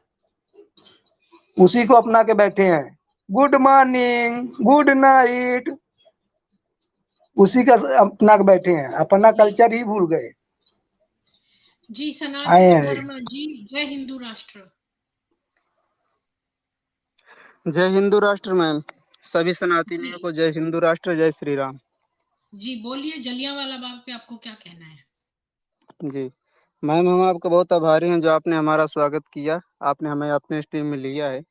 उसी को अपना के बैठे हैं। गुड मॉर्निंग, गुड नाइट, उसी का अपना के बैठे हैं, अपना
जी
कल्चर ही भूल गए।
जी
आए
सनातन
हैं।
धर्म जी, जय हिंदू राष्ट्र।
जय हिंदू राष्ट्र मैम। सभी
जी
सनातनियों को जय हिंदू राष्ट्र, जय श्री राम।
जी बोलिए, जलियांवाला बाग पे आपको क्या कहना है?
जी मैम, हम आपका बहुत आभारी हैं जो आपने हमारा स्वागत किया, आपने हमें अपने स्ट्रीम में लिया है।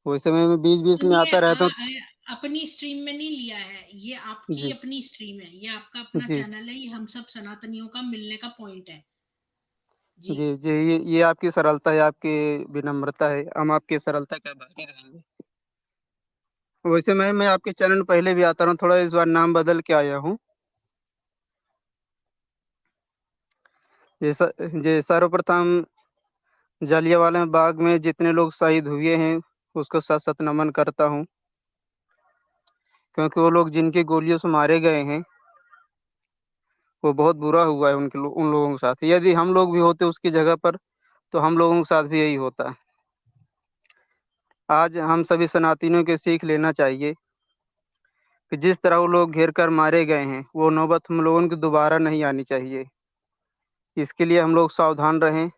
वैसे मैं बीच बीच में
ये
आता रहता हूँ।
अपनी स्ट्रीम में नहीं लिया है, ये आपकी
जी
अपनी स्ट्रीम है, ये आपका अपना
जी
चैनल है, ये हम सब सनातनियों का मिलने का पॉइंट है। जी
जी जी, ये आपकी सरलता है, आपकी विनम्रता है, हम आपकी सरलता का आभारी रहेंगे। वैसे मैं आपके चैनल में पहले भी आता रहा हूँ, थोड़ा इस बार नाम बदल के आया हूँ। जी सर्वप्रथम जलियांवाला बाग में जितने लोग शहीद हुए हैं उसको सत सत नमन करता हूँ, क्योंकि वो लोग जिनकी गोलियों से मारे गए हैं वो बहुत बुरा हुआ है उन लोगों के साथ। यदि हम लोग भी होते उसकी जगह पर तो हम लोगों के साथ भी यही होता। आज हम सभी सनातनियों के सीख लेना चाहिए कि जिस तरह वो लोग घेर कर मारे गए हैं वो नौबत हम लोगों की दोबारा नहीं आनी चाहिए। इसके लिए हम लोग सावधान रहें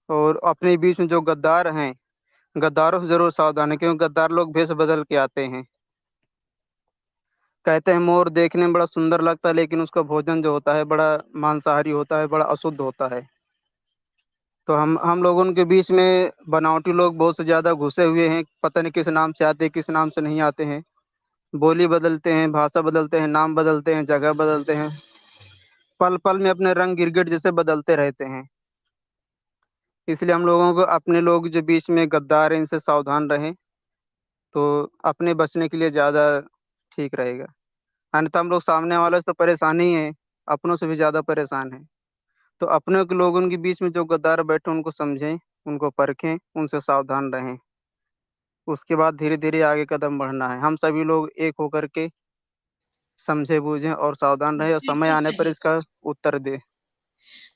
और अपने बीच में जो गद्दार हैं गद्दारों से जरूर सावधान है, क्योंकि गद्दार लोग भेष बदल के आते हैं। कहते हैं मोर देखने में बड़ा सुंदर लगता है लेकिन उसका भोजन जो होता है बड़ा मांसाहारी होता है, बड़ा अशुद्ध होता है। तो हम लोगों के बीच में बनावटी लोग बहुत से ज्यादा घुसे हुए हैं, पता नहीं किस नाम से आते हैं किस नाम से नहीं आते हैं। बोली बदलते हैं, भाषा बदलते हैं, नाम बदलते हैं, जगह बदलते हैं, पल पल में अपने रंग गिरगिट जैसे बदलते रहते हैं। इसलिए हम लोगों को अपने लोग जो बीच में गद्दार हैं इनसे सावधान रहें तो अपने बचने के लिए ज्यादा ठीक रहेगा। अन्यथा हम लोग सामने वाले से तो परेशान ही हैं, अपनों से भी ज्यादा परेशान हैं। तो अपने के लोगों के बीच में जो गद्दार बैठे उनको समझें, उनको परखें, उनसे सावधान रहें। उसके बाद धीरे धीरे आगे कदम बढ़ना है। हम सभी लोग एक होकर के समझे बूझें और सावधान रहे और समय
बिल्कुल
आने पर
सही।
इसका उत्तर दे।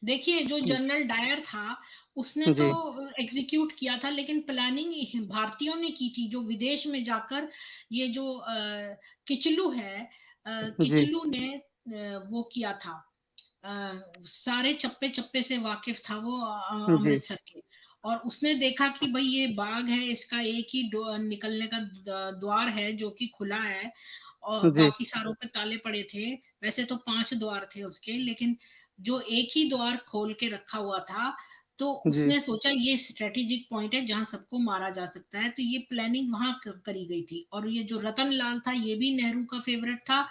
देखिए, जो जनरल डायर था उसने तो
जी
एग्जीक्यूट किया था, लेकिन प्लानिंग भारतीयों ने की थी, जो विदेश में जाकर ये जो किचलू है,
जी
किचलू ने वो किया था। सारे चप्पे चप्पे से वाकिफ था वो,
जी
अमृतसर के। और उसने देखा कि भाई ये बाग है, इसका एक ही निकलने का द्वार है जो कि खुला है, और
जी
बाकी सारों पे ताले पड़े थे। वैसे तो 5 द्वार थे उसके, लेकिन जो एक ही द्वार खोल के रखा हुआ था, तो
जी
उसने सोचा ये स्ट्रेटेजिक पॉइंट है जहां सबको मारा जा सकता है, तो ये प्लानिंग वहां करी गई थी। और ये जो रतन लाल था ये भी नेहरू का फेवरेट था,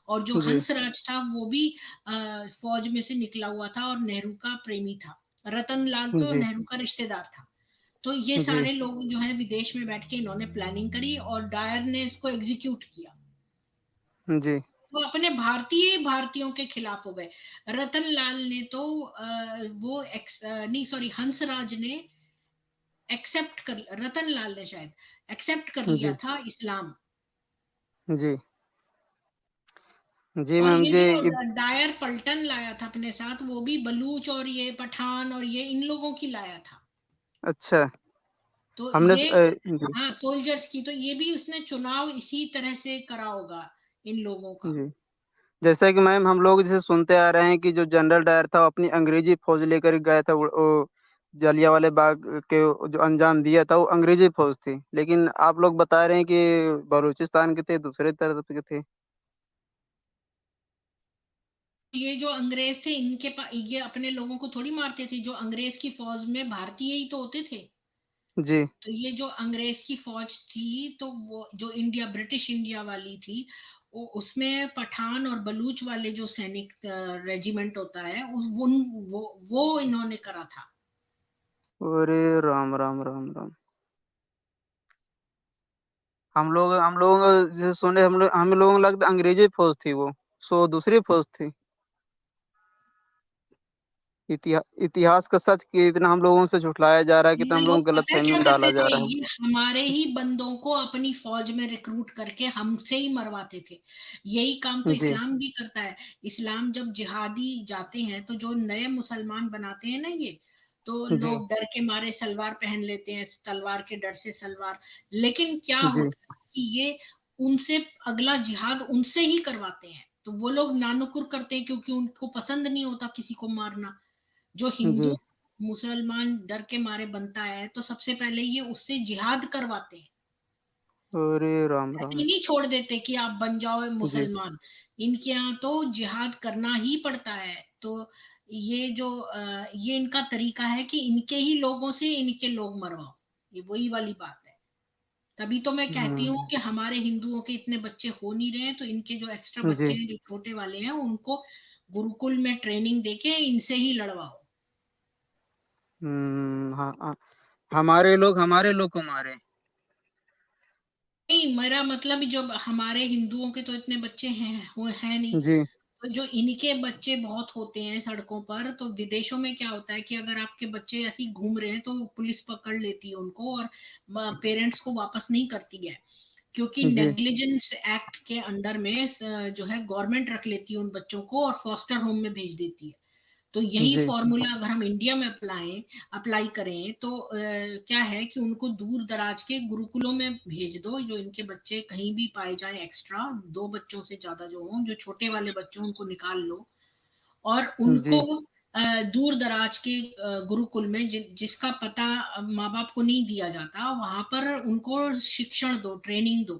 और जो
जी
हंसराज था वो भी फौज में से निकला हुआ था और नेहरू का प्रेमी था। रतन लाल तो
जी
नेहरू का रिश्तेदार था। तो ये
जी
सारे लोग जो है विदेश में बैठ के इन्होंने प्लानिंग करी और डायर ने इसको एग्जीक्यूट किया।
जी
वो अपने भारतीय भारतीयों के खिलाफ हो गए। रतन लाल ने तो नहीं सॉरी, हंसराज ने एक्सेप्ट कर, रतन लाल ने शायद एक्सेप्ट कर लिया
जी
था इस्लाम।
जी जी
और
मैम
ये
जी।
जो डायर पलटन लाया था अपने साथ, वो भी बलूच और ये पठान और ये इन लोगों की लाया था।
अच्छा।
तो
हमने
ये,
जी
हाँ, सोल्जर्स की, तो ये भी उसने चुनाव इसी तरह से करा होगा इन लोगों का।
जी जैसा कि मैम हम लोग जैसे सुनते आ रहे हैं कि जो जनरल डायर था वो अपनी अंग्रेजी फौज लेकर गया था वो जलियांवाले बाग के जो अंजाम दिया था वो अंग्रेजी फौज थी, लेकिन आप लोग बता रहे हैं कि बलूचिस्तान के थे, दूसरे तरफ के थे।
ये जो अंग्रेज थे इनके पास, ये अपने लोगों को थोड़ी मारते थे, जो अंग्रेज की फौज में भारतीय ही तो होते थे।
जी
तो ये जो अंग्रेज की फौज थी, तो वो जो इंडिया, ब्रिटिश इंडिया वाली थी, उसमें पठान और बलूच वाले जो सैनिक रेजिमेंट होता है, वो इन्होंने करा था।
अरे राम राम राम राम। हम लोग जैसे सुने, हम लोगों को लगता अंग्रेजी फौज थी वो, सो दूसरी फौज थी। इतिहास का सच कि इतना हम लोगों से झुठलाया जा रहा है, कितना
ये
हम लोगों
लोग
को
पता है
गलतफहमी
क्या
में डाला
करते
जा
थे,
रहा है।
ये हमारे ही बंदों को अपनी फौज में रिक्रूट करके हमसे ही मरवाते थे। यही काम तो
जी
इस्लाम भी करता है। इस्लाम जब जिहादी जाते हैं, तो जो नए मुसलमान बनाते हैं ना ये, तो
जी
लोग डर के मारे सलवार पहन लेते हैं, तलवार के डर से सलवार। लेकिन क्या
जी
होता है कि ये उनसे अगला जिहाद उनसे ही करवाते हैं, तो वो लोग नानुकुर करते हैं, क्योंकि उनको पसंद नहीं होता किसी को मारना। जो हिंदू
जी
मुसलमान डर के मारे बनता है, तो सबसे पहले ये उससे जिहाद करवाते हैं।
अरे राम
ऐसे
राम।
ही नहीं छोड़ देते कि आप बन जाओ
जी
मुसलमान। इनके यहाँ तो जिहाद करना ही पड़ता है। तो ये जो ये इनका तरीका है कि इनके ही लोगों से इनके लोग मरवाओ। ये वही वाली बात है। तभी तो मैं कहती हूँ कि हमारे हिंदुओं के इतने बच्चे हो नहीं रहे हैं, तो इनके जो एक्स्ट्रा बच्चे
जी
हैं, जो छोटे वाले हैं, उनको गुरुकुल में ट्रेनिंग देके इनसे ही लड़वाओ।
हाँ हाँ, हमारे लोग को मारे।
नहीं, मेरा मतलब जब हमारे हिंदुओं के तो इतने बच्चे हैं नहीं।
जी
तो जो इनके बच्चे बहुत होते हैं सड़कों पर, तो विदेशों में क्या होता है कि अगर आपके बच्चे ऐसे ही घूम रहे हैं तो पुलिस पकड़ लेती है उनको, और पेरेंट्स को वापस नहीं करती है। क्योंकि
जी
नेग्लिजेंस एक्ट के अंडर में जो है गवर्नमेंट रख लेती है उन बच्चों को और फॉस्टर होम में भेज देती है। तो यही
जी
फॉर्मूला अगर हम इंडिया में अप्लाई करें तो क्या है कि उनको दूर दराज के गुरुकुलों में भेज दो, जो इनके बच्चे कहीं भी पाए जाए एक्स्ट्रा 2 बच्चों से ज्यादा जो हों, जो छोटे वाले बच्चे उनको निकाल लो और उनको
जी
दूर दराज के गुरुकुल में जिसका पता माँ बाप को नहीं दिया जाता, वहां पर उनको शिक्षण दो, ट्रेनिंग दो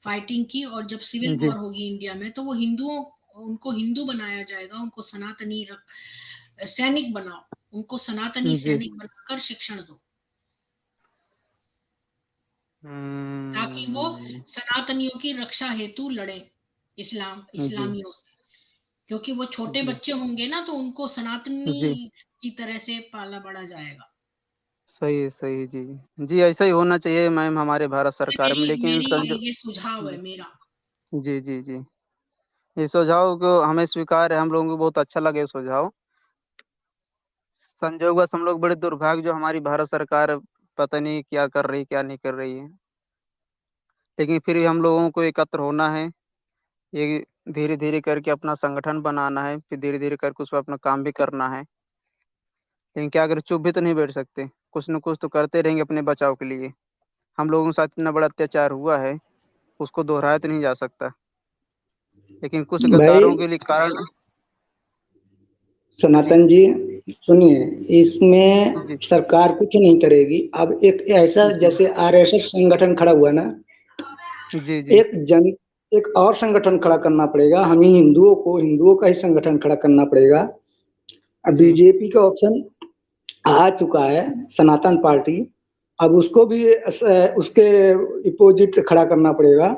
फाइटिंग की। और जब सिविल
जी
वॉर होगी इंडिया में तो वो हिंदुओं उनको हिंदू बनाया जाएगा, उनको सनातनी सैनिक बनाओ, उनको सनातनी
जी।
सैनिक बनाकर शिक्षण दो, ताकि वो
हम्म।
सनातनियों की रक्षा हेतु लड़े
जी
इस्लामियों से। क्योंकि वो छोटे
जी
बच्चे होंगे ना, तो उनको सनातनी
जी।
की तरह से पाला बड़ा जाएगा।
सही है, सही है जी। जी, ऐसा ही होना चाहिए मैम हमारे भारत
ये
सरकार में,
मेरी
लेकिन
मेरी ये सुझाव है मेरा।
जी जी जी। ये सुझाव को हमें स्वीकार है, हम लोगों को बहुत अच्छा लगे सुझाव। संजोगवश हम लोग बड़े दुर्भाग्य जो हमारी भारत सरकार पता नहीं क्या कर रही क्या नहीं कर रही है, लेकिन फिर भी हम लोगों को एकत्र होना है। ये धीरे धीरे करके अपना संगठन बनाना है, फिर धीरे धीरे करके उस पर अपना काम भी करना है। लेकिन क्या अगर चुप भी तो नहीं बैठ सकते, कुछ न कुछ तो करते रहेंगे अपने बचाव के लिए। हम लोगों के साथ इतना बड़ा अत्याचार हुआ है, उसको दोहराया तो नहीं जा सकता, लेकिन कुछ
भाई
गद्दारों के लिए कारण। जी
सनातन जी सुनिए, इसमें
जी
सरकार कुछ नहीं करेगी। अब एक ऐसा
जी
जैसे आरएसएस संगठन खड़ा हुआ ना,
जी जी
एक जन एक और संगठन खड़ा करना पड़ेगा। हम ही हिंदुओं को हिंदुओं का ही संगठन खड़ा करना पड़ेगा। अब
जी
बीजेपी का ऑप्शन आ चुका है, सनातन पार्टी। अब उसको भी उसके अपोजिट खड़ा करना पड़ेगा,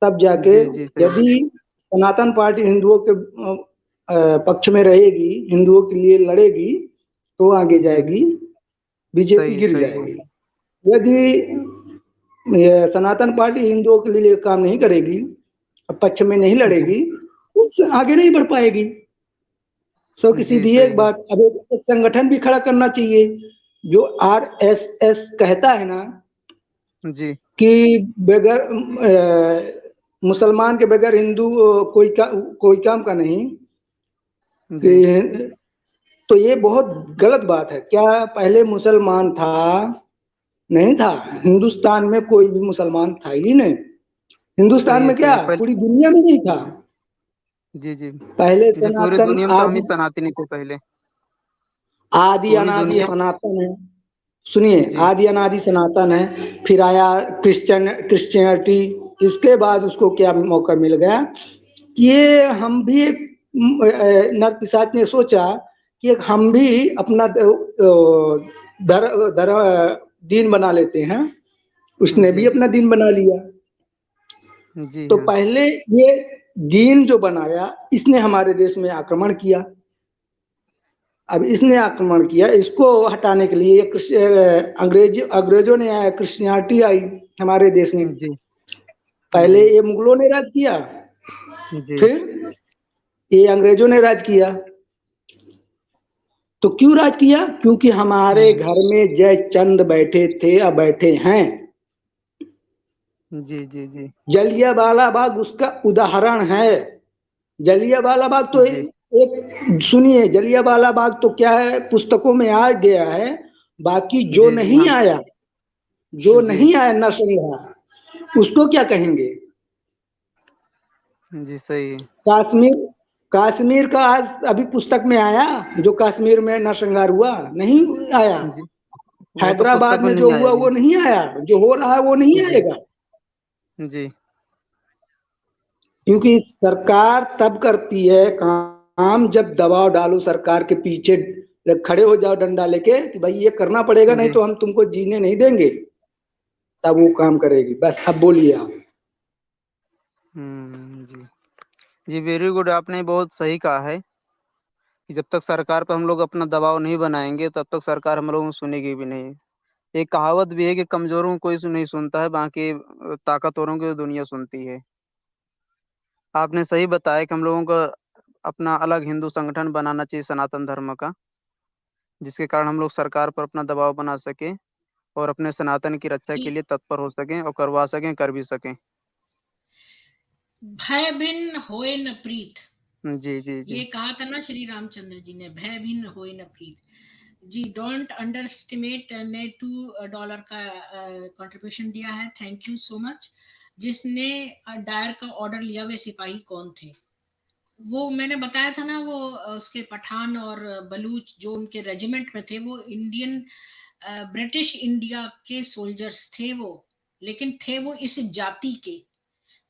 तब जाके
जी जी सही।
यदि सनातन पार्टी हिंदुओं के पक्ष में रहेगी, हिंदुओं के लिए लड़ेगी, तो आगे
जी
जाएगी, बीजेपी
सही
गिर
सही है।
जाएगी। यदि ये सनातन पार्टी हिंदुओं के लिए काम नहीं करेगी, पक्ष में नहीं
जी
लड़ेगी, उससे आगे नहीं बढ़ पाएगी। सो की
जी
सीधी
सही
एक
है।
बात, अब एक संगठन भी खड़ा करना चाहिए जो आरएसएस कहता है ना
जी
कि बगैर मुसलमान के बगैर हिंदू कोई काम का नहीं।
जी
कि तो ये बहुत गलत बात है। क्या पहले मुसलमान था? नहीं था। हिंदुस्तान में कोई भी मुसलमान था ही नहीं। हिंदुस्तान में
सही
क्या,
है
पूरी दुनिया में नहीं था।
जी जी जी।
पहले
जी पूरी
सनातन
दुनिया में तो हम ही
आदि
सनातनी थे पहले।
आदि
पूरी
अनादि
दुनिया।
सनातन है। सुनिए,
जी
आदि अनादि सनातन है। फिर आया क्रिश्चियनिटी। इसके बाद उसको क्या मौका मिल गया कि ये हम भी एक नर पिशाच ने सोचा कि एक हम भी अपना दर, दर, दीन बना लेते हैं। उसने भी
जी
अपना दीन बना लिया।
जी
तो
हाँ।
पहले ये दीन जो बनाया, इसने हमारे देश में आक्रमण किया। अब इसने आक्रमण किया, इसको हटाने के लिए अंग्रेजों ने आया, क्रिश्चियनिटी आई हमारे देश में।
जी
पहले
जी
ये मुगलों ने राज किया,
जी
फिर ये अंग्रेजों ने राज किया। तो क्यों राज किया? क्योंकि हमारे
हम्म,
घर में जयचंद बैठे थे या बैठे हैं।
जी जी जी
जलियांवाला बाग उसका उदाहरण है। जलियांवाला बाग तो
जी
एक सुनिए, जलियांवाला बाग तो क्या है, पुस्तकों में आ गया है। बाकी जो
जी जी
नहीं
हाँ।
आया, जो
जी
नहीं आया नरसंहार, उसको क्या कहेंगे?
जी सही है।
कश्मीर कश्मीर का आज अभी पुस्तक में आया, जो कश्मीर में नरसंहार हुआ नहीं आया।
जी वो तो पुस्तक
हैदराबाद
में
में
नहीं
जो
आया
हुआ
जी।
वो नहीं आया, जो हो रहा है वो नहीं
जी
आएगा।
जी
क्योंकि सरकार तब करती है काम जब दबाव डालो सरकार के पीछे, खड़े हो जाओ डंडा लेके कि भाई ये करना पड़ेगा, नहीं
जी।
तो हम तुमको जीने नहीं देंगे, तब वो काम करेगी। बस अब बोलिए आप।
जी जी वेरी गुड, आपने बहुत सही कहा है कि जब तक सरकार पर हम लोग अपना दबाव नहीं बनाएंगे तब तक सरकार हम लोगों को सुनेगी भी नहीं। एक कहावत भी है कि कमजोरों को कोई नहीं सुनता है, बाकी ताकतवरों की तो दुनिया सुनती है। आपने सही बताया कि हम लोगों को अपना अलग हिंदू संगठन बनाना चाहिए सनातन धर्म का, जिसके कारण हम लोग सरकार पर अपना दबाव बना सके और अपने सनातन की रक्षा के
कि
लिए तत्पर हो सकें और करवा सकें, कर भी सकें।
भय भिन्न होए न प्रीत,
जी जी जी
ये कहा था ना श्री रामचंद्र जी ने, भय भिन्न होए न प्रीत। जी, डोंट अंडर एस्टिमेट ने $2 का कंट्रीब्यूशन दिया है, थैंक यू सो मच। जिसने डायर का ऑर्डर लिया वे सिपाही कौन थे? वो मैंने बताया था ना, वो उसके पठान और बलूच जो उनके रेजिमेंट में थे, वो इंडियन ब्रिटिश इंडिया के सोल्जर्स थे वो, लेकिन थे वो इस जाति के।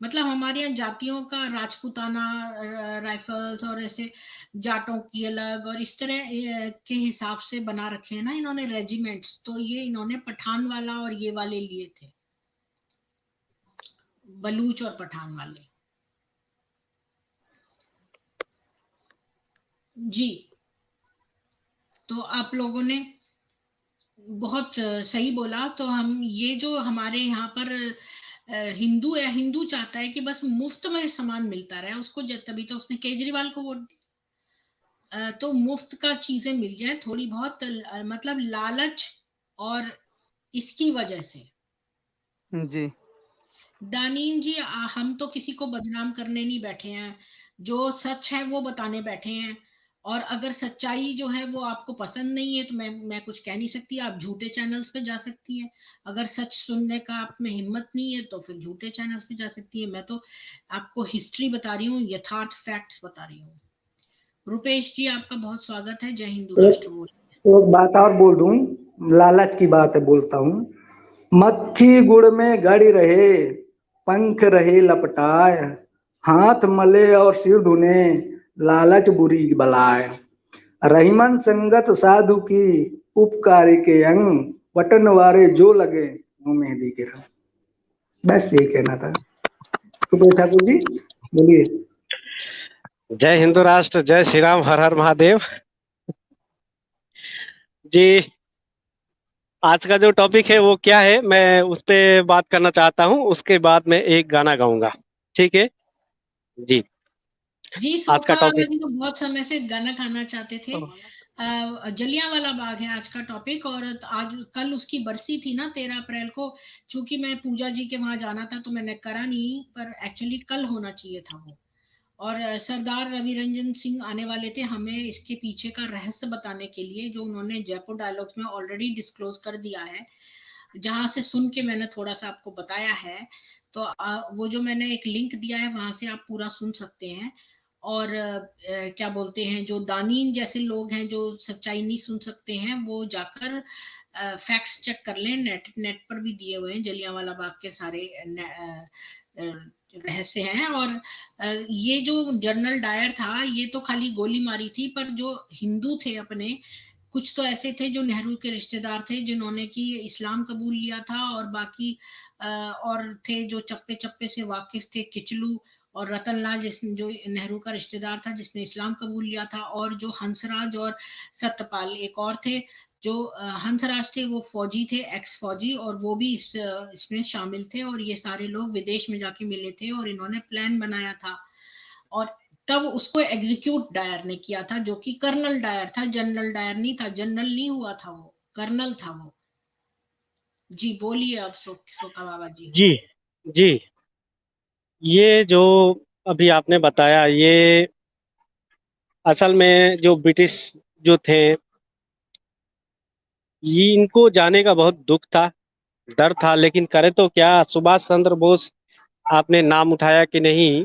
मतलब हमारे यहाँ जातियों का राजपूताना राइफल्स और ऐसे जाटों की अलग और इस तरह के हिसाब से बना रखे हैं ना इन्होंने रेजिमेंट्स, तो ये इन्होंने पठान वाला और ये वाले लिए थे, बलूच और पठान वाले। जी, तो आप लोगों ने बहुत सही बोला। तो हम ये जो हमारे यहाँ पर हिंदू है, हिंदू चाहता है कि बस मुफ्त में सामान मिलता रहे उसको, तभी तो उसने केजरीवाल को वोट दिया। तो मुफ्त का चीजें मिल जाए थोड़ी बहुत, मतलब लालच, और इसकी वजह से
जी
दानीन जी, हम तो किसी को बदनाम करने नहीं बैठे हैं, जो सच है वो बताने बैठे हैं। और अगर सच्चाई जो है वो आपको पसंद नहीं है तो मैं कुछ कह नहीं सकती, आप झूठे चैनल्स पे जा सकती हैं। अगर सच सुनने का आप में हिम्मत नहीं है तो फिर झूठे चैनल्स पे जा सकती है। मैं तो आपको हिस्ट्री बता रही हूँ, यथार्थ फैक्ट्स बता रही हूँ। रुपेश जी, आपका बहुत स्वागत है। जय हिंदू राष्ट्र बोल।
एक बात और बोल दूं, लालच की बात है, बोलता हूँ। मक्खी गुड़ में गड़ी रहे, पंख रहे लपटाए, हाथ मले और सिर धुने, लालच बुरी बलाए। रहीमन संगत साधु की, उपकारी के अंग, वटन वारे जो लगे, वो मेहंदी के रंग। बस यही कहना था। रुपेश ठाकुर जी बोलिए।
जय हिंदू राष्ट्र, जय श्री राम, हर हर महादेव। जी, आज का जो टॉपिक है वो क्या है, मैं उस पे बात करना चाहता हूँ, उसके बाद मैं एक गाना गाऊंगा। ठीक है जी।
जी,
आज का
सोखा बाबा
टॉपिक
जी तो बहुत समय से गाना खाना चाहते थे। जलियांवाला बाग है आज का टॉपिक, और आज कल उसकी बरसी थी ना, 13 अप्रैल को। चूंकि मैं पूजा जी के वहां जाना था तो मैंने करा नहीं, पर एक्चुअली कल होना चाहिए था वो। और सरदार रवि रंजन सिंह आने वाले थे हमें इसके पीछे का रहस्य बताने के लिए, जो उन्होंने जयपुर डायलॉग्स में ऑलरेडी डिस्क्लोज कर दिया है, जहां से सुन के मैंने थोड़ा सा आपको बताया है। तो वो जो मैंने एक लिंक दिया है वहां से आप पूरा सुन सकते हैं। और क्या बोलते हैं, जो दानीन जैसे लोग हैं जो सच्चाई नहीं सुन सकते हैं, वो जाकर फैक्ट्स चेक कर लें। नेट पर भी दिए हुए हैं जलियांवाला बाग के सारे रहस्य हैं। और ये जो जनरल डायर था, ये तो खाली गोली मारी थी, पर जो हिंदू थे अपने, कुछ तो ऐसे थे जो नेहरू के रिश्तेदार थे जिन्होंने कि इस्लाम कबूल लिया था, और बाकी और थे जो चप्पे चप्पे से वाकिफ थे, किचलू और रतनलाल जिस जो नेहरू का रिश्तेदार था जिसने इस्लाम कबूल लिया था, और जो हंसराज और सत्यपाल एक और थे। जो हंसराज थे वो फौजी थे, एक्स फौजी, और वो भी इसमें शामिल थे, और ये सारे लोग विदेश में जाके मिले थे और इन्होंने प्लान बनाया था। और तब उसको एग्जीक्यूट डायर ने किया था, जो कि कर्नल डायर था, जनरल डायर नहीं था, जनरल नहीं हुआ था वो, कर्नल था वो। जी बोलिए अब सोका बाबा जी।
जी जी, ये जो अभी आपने बताया, ये असल में जो ब्रिटिश जो थे, ये इनको जाने का बहुत दुख था, डर था, लेकिन करे तो क्या। सुभाष चंद्र बोस आपने नाम उठाया कि नहीं,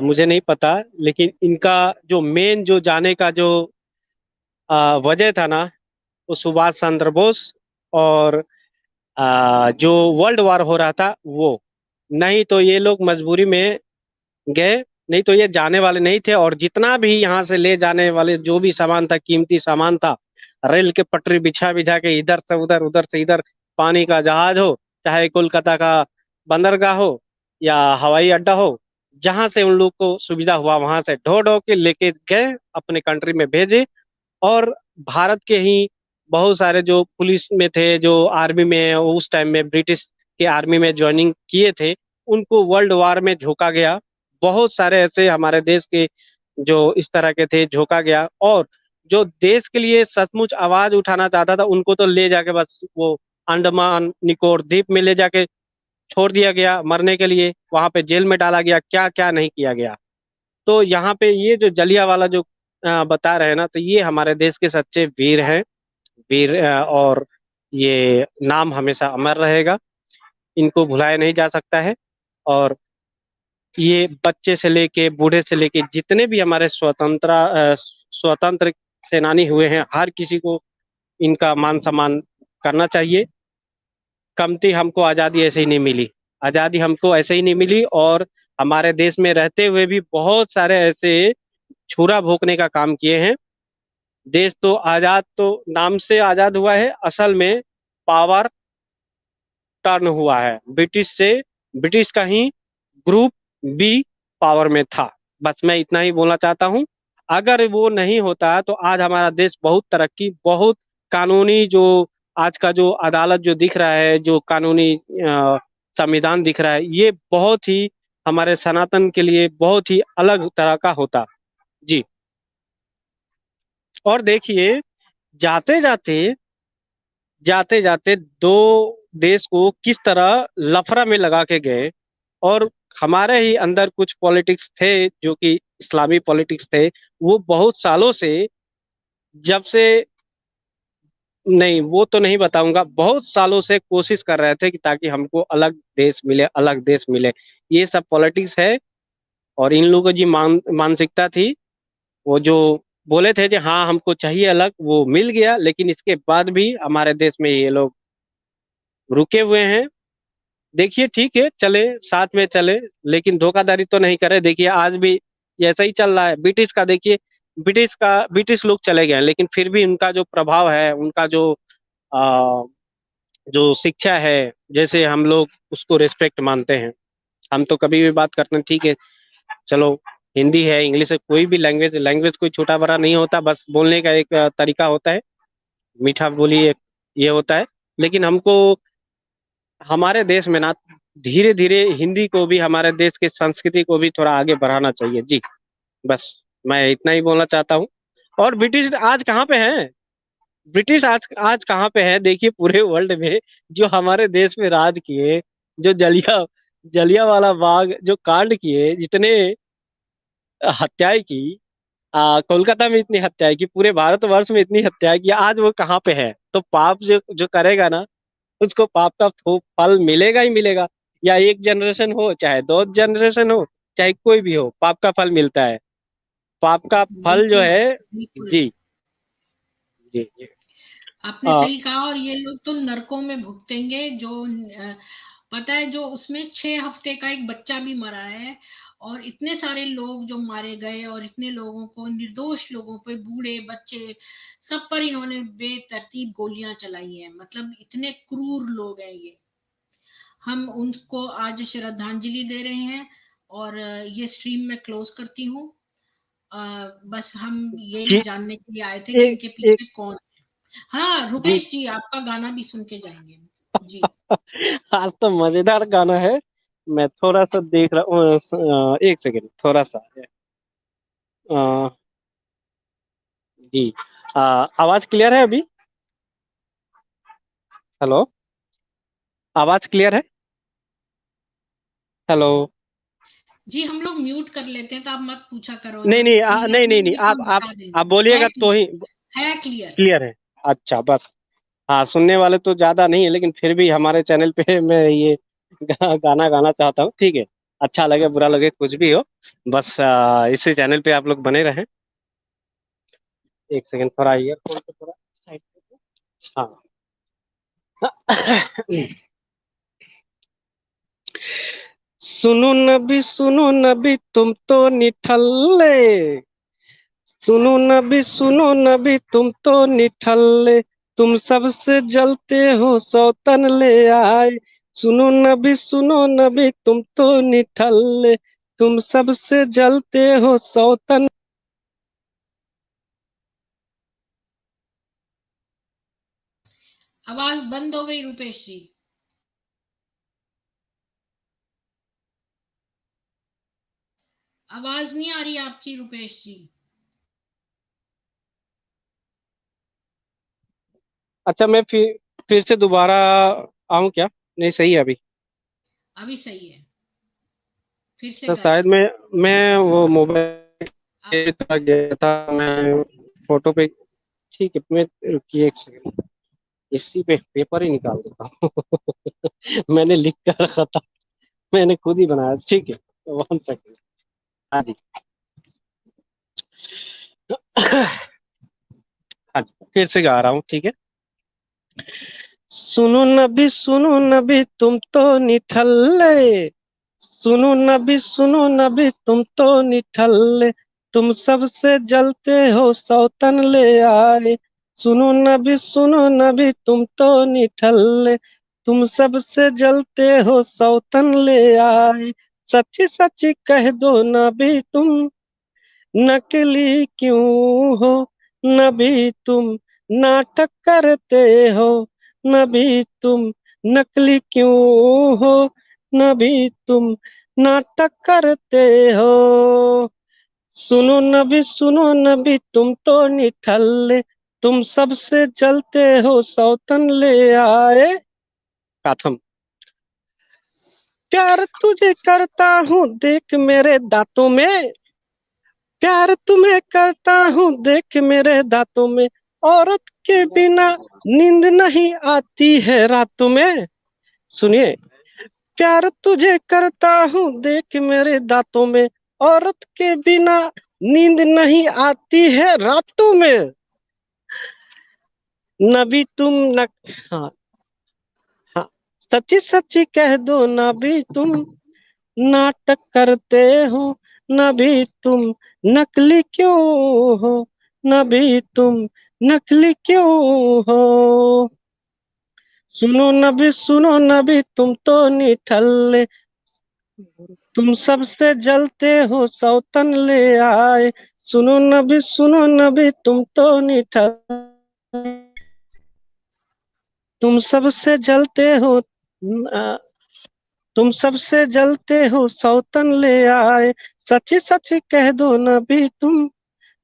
मुझे नहीं पता, लेकिन इनका जो मेन जो जाने का जो वजह था ना, वो सुभाष चंद्र बोस और जो वर्ल्ड वार हो रहा था वो। नहीं तो ये लोग मजबूरी में गए, नहीं तो ये जाने वाले नहीं थे। और जितना भी यहाँ से ले जाने वाले जो भी सामान था, कीमती सामान था, रेल के पटरी बिछा बिछा के इधर से उधर, उधर से इधर, पानी का जहाज हो, चाहे कोलकाता का बंदरगाह हो या हवाई अड्डा हो, जहां से उन लोग को सुविधा हुआ वहां से ढो ढो के लेके गए, अपने कंट्री में भेजे। और भारत के ही बहुत सारे जो पुलिस में थे, जो आर्मी में उस टाइम में ब्रिटिश के आर्मी में ज्वाइनिंग किए थे, उनको वर्ल्ड वार में झोंका गया। बहुत सारे ऐसे हमारे देश के जो इस तरह के थे, झोंका गया। और जो देश के लिए सचमुच आवाज उठाना चाहता था, उनको तो ले जाके बस वो अंडमान निकोबार द्वीप में ले जाके छोड़ दिया गया मरने के लिए, वहां पे जेल में डाला गया, क्या क्या नहीं किया गया। तो यहाँ पे ये जो जलियांवाला जो बता रहे हैं ना, तो ये हमारे देश के सच्चे वीर हैं। वीर और ये नाम हमेशा अमर रहेगा, इनको भुलाया नहीं जा सकता है। और ये बच्चे से लेके बूढ़े से लेके जितने भी हमारे स्वतंत्र सेनानी हुए हैं, हर किसी को इनका मान सम्मान करना चाहिए। कमती हमको आज़ादी ऐसे ही नहीं मिली, आज़ादी हमको ऐसे ही नहीं मिली। और हमारे देश में रहते हुए भी बहुत सारे ऐसे छुरा भोंकने का काम किए हैं। देश तो आज़ाद, तो नाम से आज़ाद हुआ है, असल में पावर टर्न हुआ है ब्रिटिश से। ब्रिटिश का ही ग्रुप बी पावर में था। बस मैं इतना ही बोलना चाहता हूँ। अगर वो नहीं होता तो आज हमारा देश बहुत तरक्की, बहुत कानूनी, जो आज का जो अदालत जो दिख रहा है, जो कानूनी संविधान दिख रहा है, ये बहुत ही हमारे सनातन के लिए बहुत ही अलग तरह का होता। जी। और देखिए, जाते जाते जाते जाते दो देश को किस तरह लफड़ा में लगा के गए। और हमारे ही अंदर कुछ पॉलिटिक्स थे जो कि इस्लामी पॉलिटिक्स थे, वो बहुत सालों से, जब से, नहीं वो तो नहीं बताऊंगा, बहुत सालों से कोशिश कर रहे थे कि ताकि हमको अलग देश मिले, अलग देश मिले। ये सब पॉलिटिक्स है। और इन लोगों की मानसिकता थी, वो जो बोले थे कि हाँ हमको चाहिए अलग, वो मिल गया। लेकिन इसके बाद भी हमारे देश में ये लोग रुके हुए हैं। देखिए ठीक है, चले, साथ में चले, लेकिन धोखाधड़ी तो नहीं करे। देखिए आज भी ये ऐसा ही चल रहा है। ब्रिटिश का देखिए, ब्रिटिश लोग चले गए हैं, लेकिन फिर भी उनका जो प्रभाव है, उनका आ, जो शिक्षा है, जैसे हम लोग उसको रिस्पेक्ट मानते हैं। हम तो कभी भी बात करते हैं, ठीक है चलो, हिंदी है, इंग्लिश है, कोई भी लैंग्वेज, लैंग्वेज कोई छोटा बड़ा नहीं होता, बस बोलने का एक तरीका होता है, मीठा बोली एक ये होता है। लेकिन हमको हमारे देश में ना धीरे धीरे हिंदी को भी, हमारे देश की संस्कृति को भी थोड़ा आगे बढ़ाना चाहिए। जी, बस मैं इतना ही बोलना चाहता हूँ। और ब्रिटिश आज कहाँ पे हैं? ब्रिटिश आज आज कहाँ पे है? देखिए पूरे वर्ल्ड में जो हमारे देश में राज किए, जो जलिया वाला बाग जो कांड किए, जितने हत्याएं की, कोलकाता में इतनी हत्याएं की, पूरे भारतवर्ष में इतनी हत्याएं की, आज वो कहाँ पे है? तो पाप जो जो करेगा ना, उसको पाप का फल मिलेगा ही मिलेगा। या एक जनरेशन हो चाहे दो जनरेशन हो, चाहे कोई भी हो, पाप का फल मिलता है। पाप का फल जो
बिल्कुल
है।
बिल्कुल।
जी जी जी।
आपने
आ,
सही कहा। और ये लोग तो नरकों में भुगतेंगे। जो पता है, जो उसमें 6 हफ्ते का एक बच्चा भी मरा है। और इतने सारे लोग जो मारे गए, और इतने लोगों को, निर्दोष लोगों पे, बूढ़े बच्चे, सब पर इन्होंने बेतरतीब गोलियां चलाई हैं। मतलब इतने क्रूर लोग हैं ये। हम उनको आज श्रद्धांजलि दे रहे हैं। और ये स्ट्रीम मैं क्लोज करती हूँ। बस हम यही
जी।
जानने के लिए आए थे कि
एक
इनके
एक
पीछे कौन। हाँ
जी।
रुपेश जी, आपका गाना भी सुन के जाएंगे। जी।
आज तो मजेदार गाना है। मैं थोड़ा सा देख रहा हूँ, एक सेकेंड, थोड़ा सा अ, जी। आवाज क्लियर है अभी? हेलो, आवाज क्लियर है? हेलो।
जी, हम लोग म्यूट कर लेते हैं, तो आप मत पूछा करो।
नहीं
जब
नहीं,
क्लियर
नहीं
नहीं
नहीं नहीं,
होगी तो
आप
आप
आप
बता
आप
देना।
बोलिएगा तो ही।
है क्लियर।
क्लियर है? अच्छा, बस। हाँ, सुनने वाले तो ज्यादा नहीं है, लेकिन फिर भी हमारे चैनल पे मैं ये गाना गाना चाहता हूँ, ठीक है? अच्छा लगे बुरा लगे कुछ भी हो, बस इसी चैनल पे आप लोग बने रहें। एक सेकंड, थोड़ा ईयरफोन पे थोड़ा साइड पे। हाँ। सुनो नबी तुम तो निठल्ले, सुनो नबी तुम तो निठल्ले, तुम सबसे जलते हो सौतन ले आए। सुनो नबी तुम तो निठल्ले, तुम सबसे जलते हो सौतन।
आवाज बंद हो गई रुपेश जी। आवाज नहीं आ रही आपकी रुपेश जी।
अच्छा, मैं फिर से दोबारा आऊं क्या? नहीं, सही है अभी।
अभी सही है, फिर से
तो
करें।
शायद मैं वो मोबाइल के तरफ गया था, मैं फोटो पे। ठीक है, मैं रुकिए एक सेकंड, इसी पे पेपर ही निकाल देता हूँ। मैंने लिख कर रखा था, मैंने खुद ही बनाया। ठीक है, 1 सेकंड। हाँ जी। हाँ जी, फिर से गा रहा हूँ, ठीक है। सुनो नबी तुम तो निठल्ले, सुनो नबी तुम तो निठल्ले, तुम सबसे जलते हो सौतन ले आए। सुनो नबी तुम तो निठल्ले, तुम सबसे जलते हो सौतन ले आए। सच्ची सच्ची कह दो नबी तुम नकली क्यों हो, नबी तुम नाटक करते हो, नबी तुम नकली क्यों हो, नबी तुम नाटक करते हो। सुनो नबी तुम तो निठल्ले, तुम सबसे जलते हो सौतन ले आए। प्रथम, प्यार तुझे करता हूँ देख मेरे दांतों में, प्यार तुम्हें करता हूँ देख मेरे दांतों में, औरत के बिना नींद नहीं आती है रातों में। सुनिए, प्यार तुझे करता हूँ देख मेरे दांतों में, औरत के बिना नींद नहीं आती है रातों में। नबी तुम न, हाँ हाँ, सच्ची सच्ची कह दो नबी तुम नाटक करते हो, नबी तुम नकली क्यों हो, नबी तुम नकली क्यों हो। सुनो नबी तुम तो निठल्ले, तुम सबसे जलते हो सौतन ले आए। सुनो नबी तुम तो निठल्ले, तुम सबसे जलते हो, तुम सबसे जलते हो सौतन ले आए। सच्ची सच्ची कह दो नबी तुम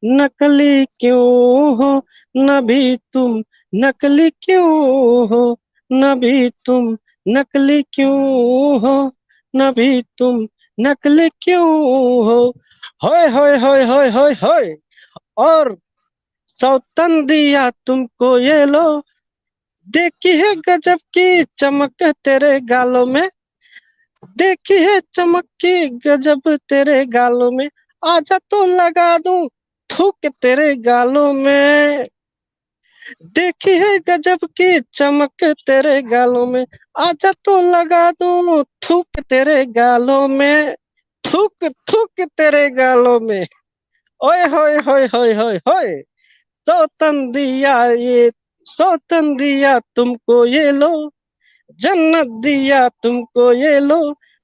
नकली क्यों हो, नबी तुम नकली क्यों हो, नबी तुम नकली क्यों हो, नबी तुम नकली क्यों हो। होय। और सौतन दिया तुमको ये लो, देखी है गजब की चमक तेरे गालों में, देखी है चमक की गजब तेरे गालों में, आजा तो लगा दूं थूक तेरे गालों में। देखी है गजब की चमक तेरे गालों में, आजा तो लगा दूं थूक तेरे गालों में, थूक थूक तेरे गालों में। ओए होए। सौतन दिया ये, सौतन दिया तुमको ये लो, जन्नत दिया तुमको ये लो,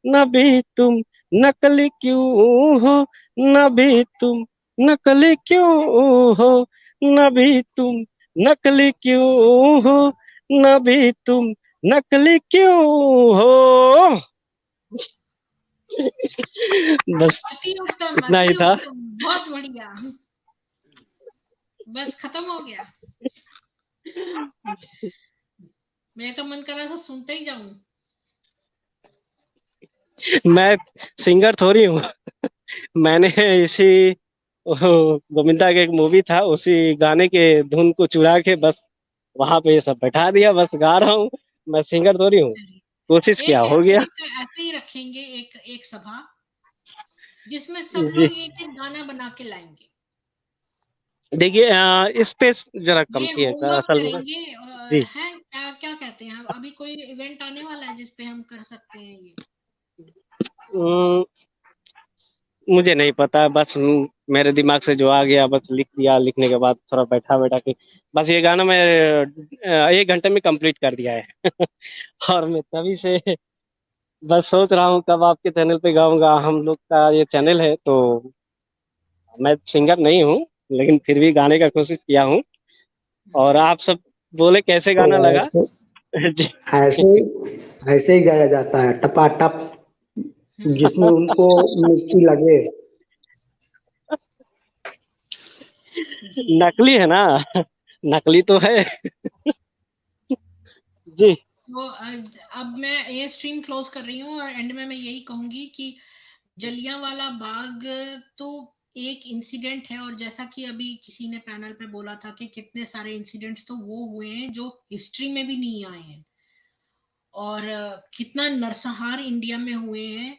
नबी तुम नकली क्यों हो, नबी तुम नकली क्यों हो, नबी तुम नकली क्यों हो, नबी तुम नकली क्यों हो। बस इतना ही
अति
था।
उत्तम, बहुत बढ़िया। बस खत्म हो गया। मैं तो मन कर रहा था सुनते ही जाऊं।
मैं सिंगर थोड़ी हूँ। मैंने इसी गोविंदा का एक मूवी था, उसी गाने के धुन को चुरा के बस वहां पे ये सब बैठा दिया, बस गा रहा हूँ। मैं सिंगर थोड़ी हूँ, कोशिश किया,
एक
हो गया।
एक ऐसे ही रखेंगे, एक एक सभा जिसमें सब
जी,
लोग एक एक गाना बना के लाएंगे।
देखिए इस पे जरा कम
ये
किए
होमवर्क
असल में।
करेंगे।
जी,
है क्या क्या कहते हैं, अभी कोई इवेंट आने वाला है जिसपे हम कर सकते हैं ये?
अम, मुझे नहीं पता, बस मेरे दिमाग से जो आ गया बस लिख दिया, लिखने के बाद थोड़ा बैठा बैठा के बस ये गाना मैं 1 घंटे में कंप्लीट कर दिया है। और मैं तभी से बस सोच रहा हूँ कब आपके चैनल पे गाऊंगा। हम लोग का ये चैनल है, तो मैं सिंगर नहीं हूँ, लेकिन फिर भी गाने का कोशिश किया हूँ। और आप सब बोले कैसे
तो
गाना लगा।
ऐसे
जी।
ऐसे ऐसे ही गाया जाता है टपाटप, जिसमें उनको मिर्ची लगे।
जी
नकली है ना, नकली तो है। जी।
तो अब मैं ये स्ट्रीम क्लोज कर रही हूँ और एंड में मैं यही कहूंगी कि जलियांवाला बाग तो एक इंसिडेंट है, और जैसा कि अभी किसी ने पैनल पे बोला था कि कितने सारे इंसिडेंट्स तो वो हुए हैं जो हिस्ट्री में भी नहीं आए हैं, और कितना नरसंहार इंडिया में हुए हैं,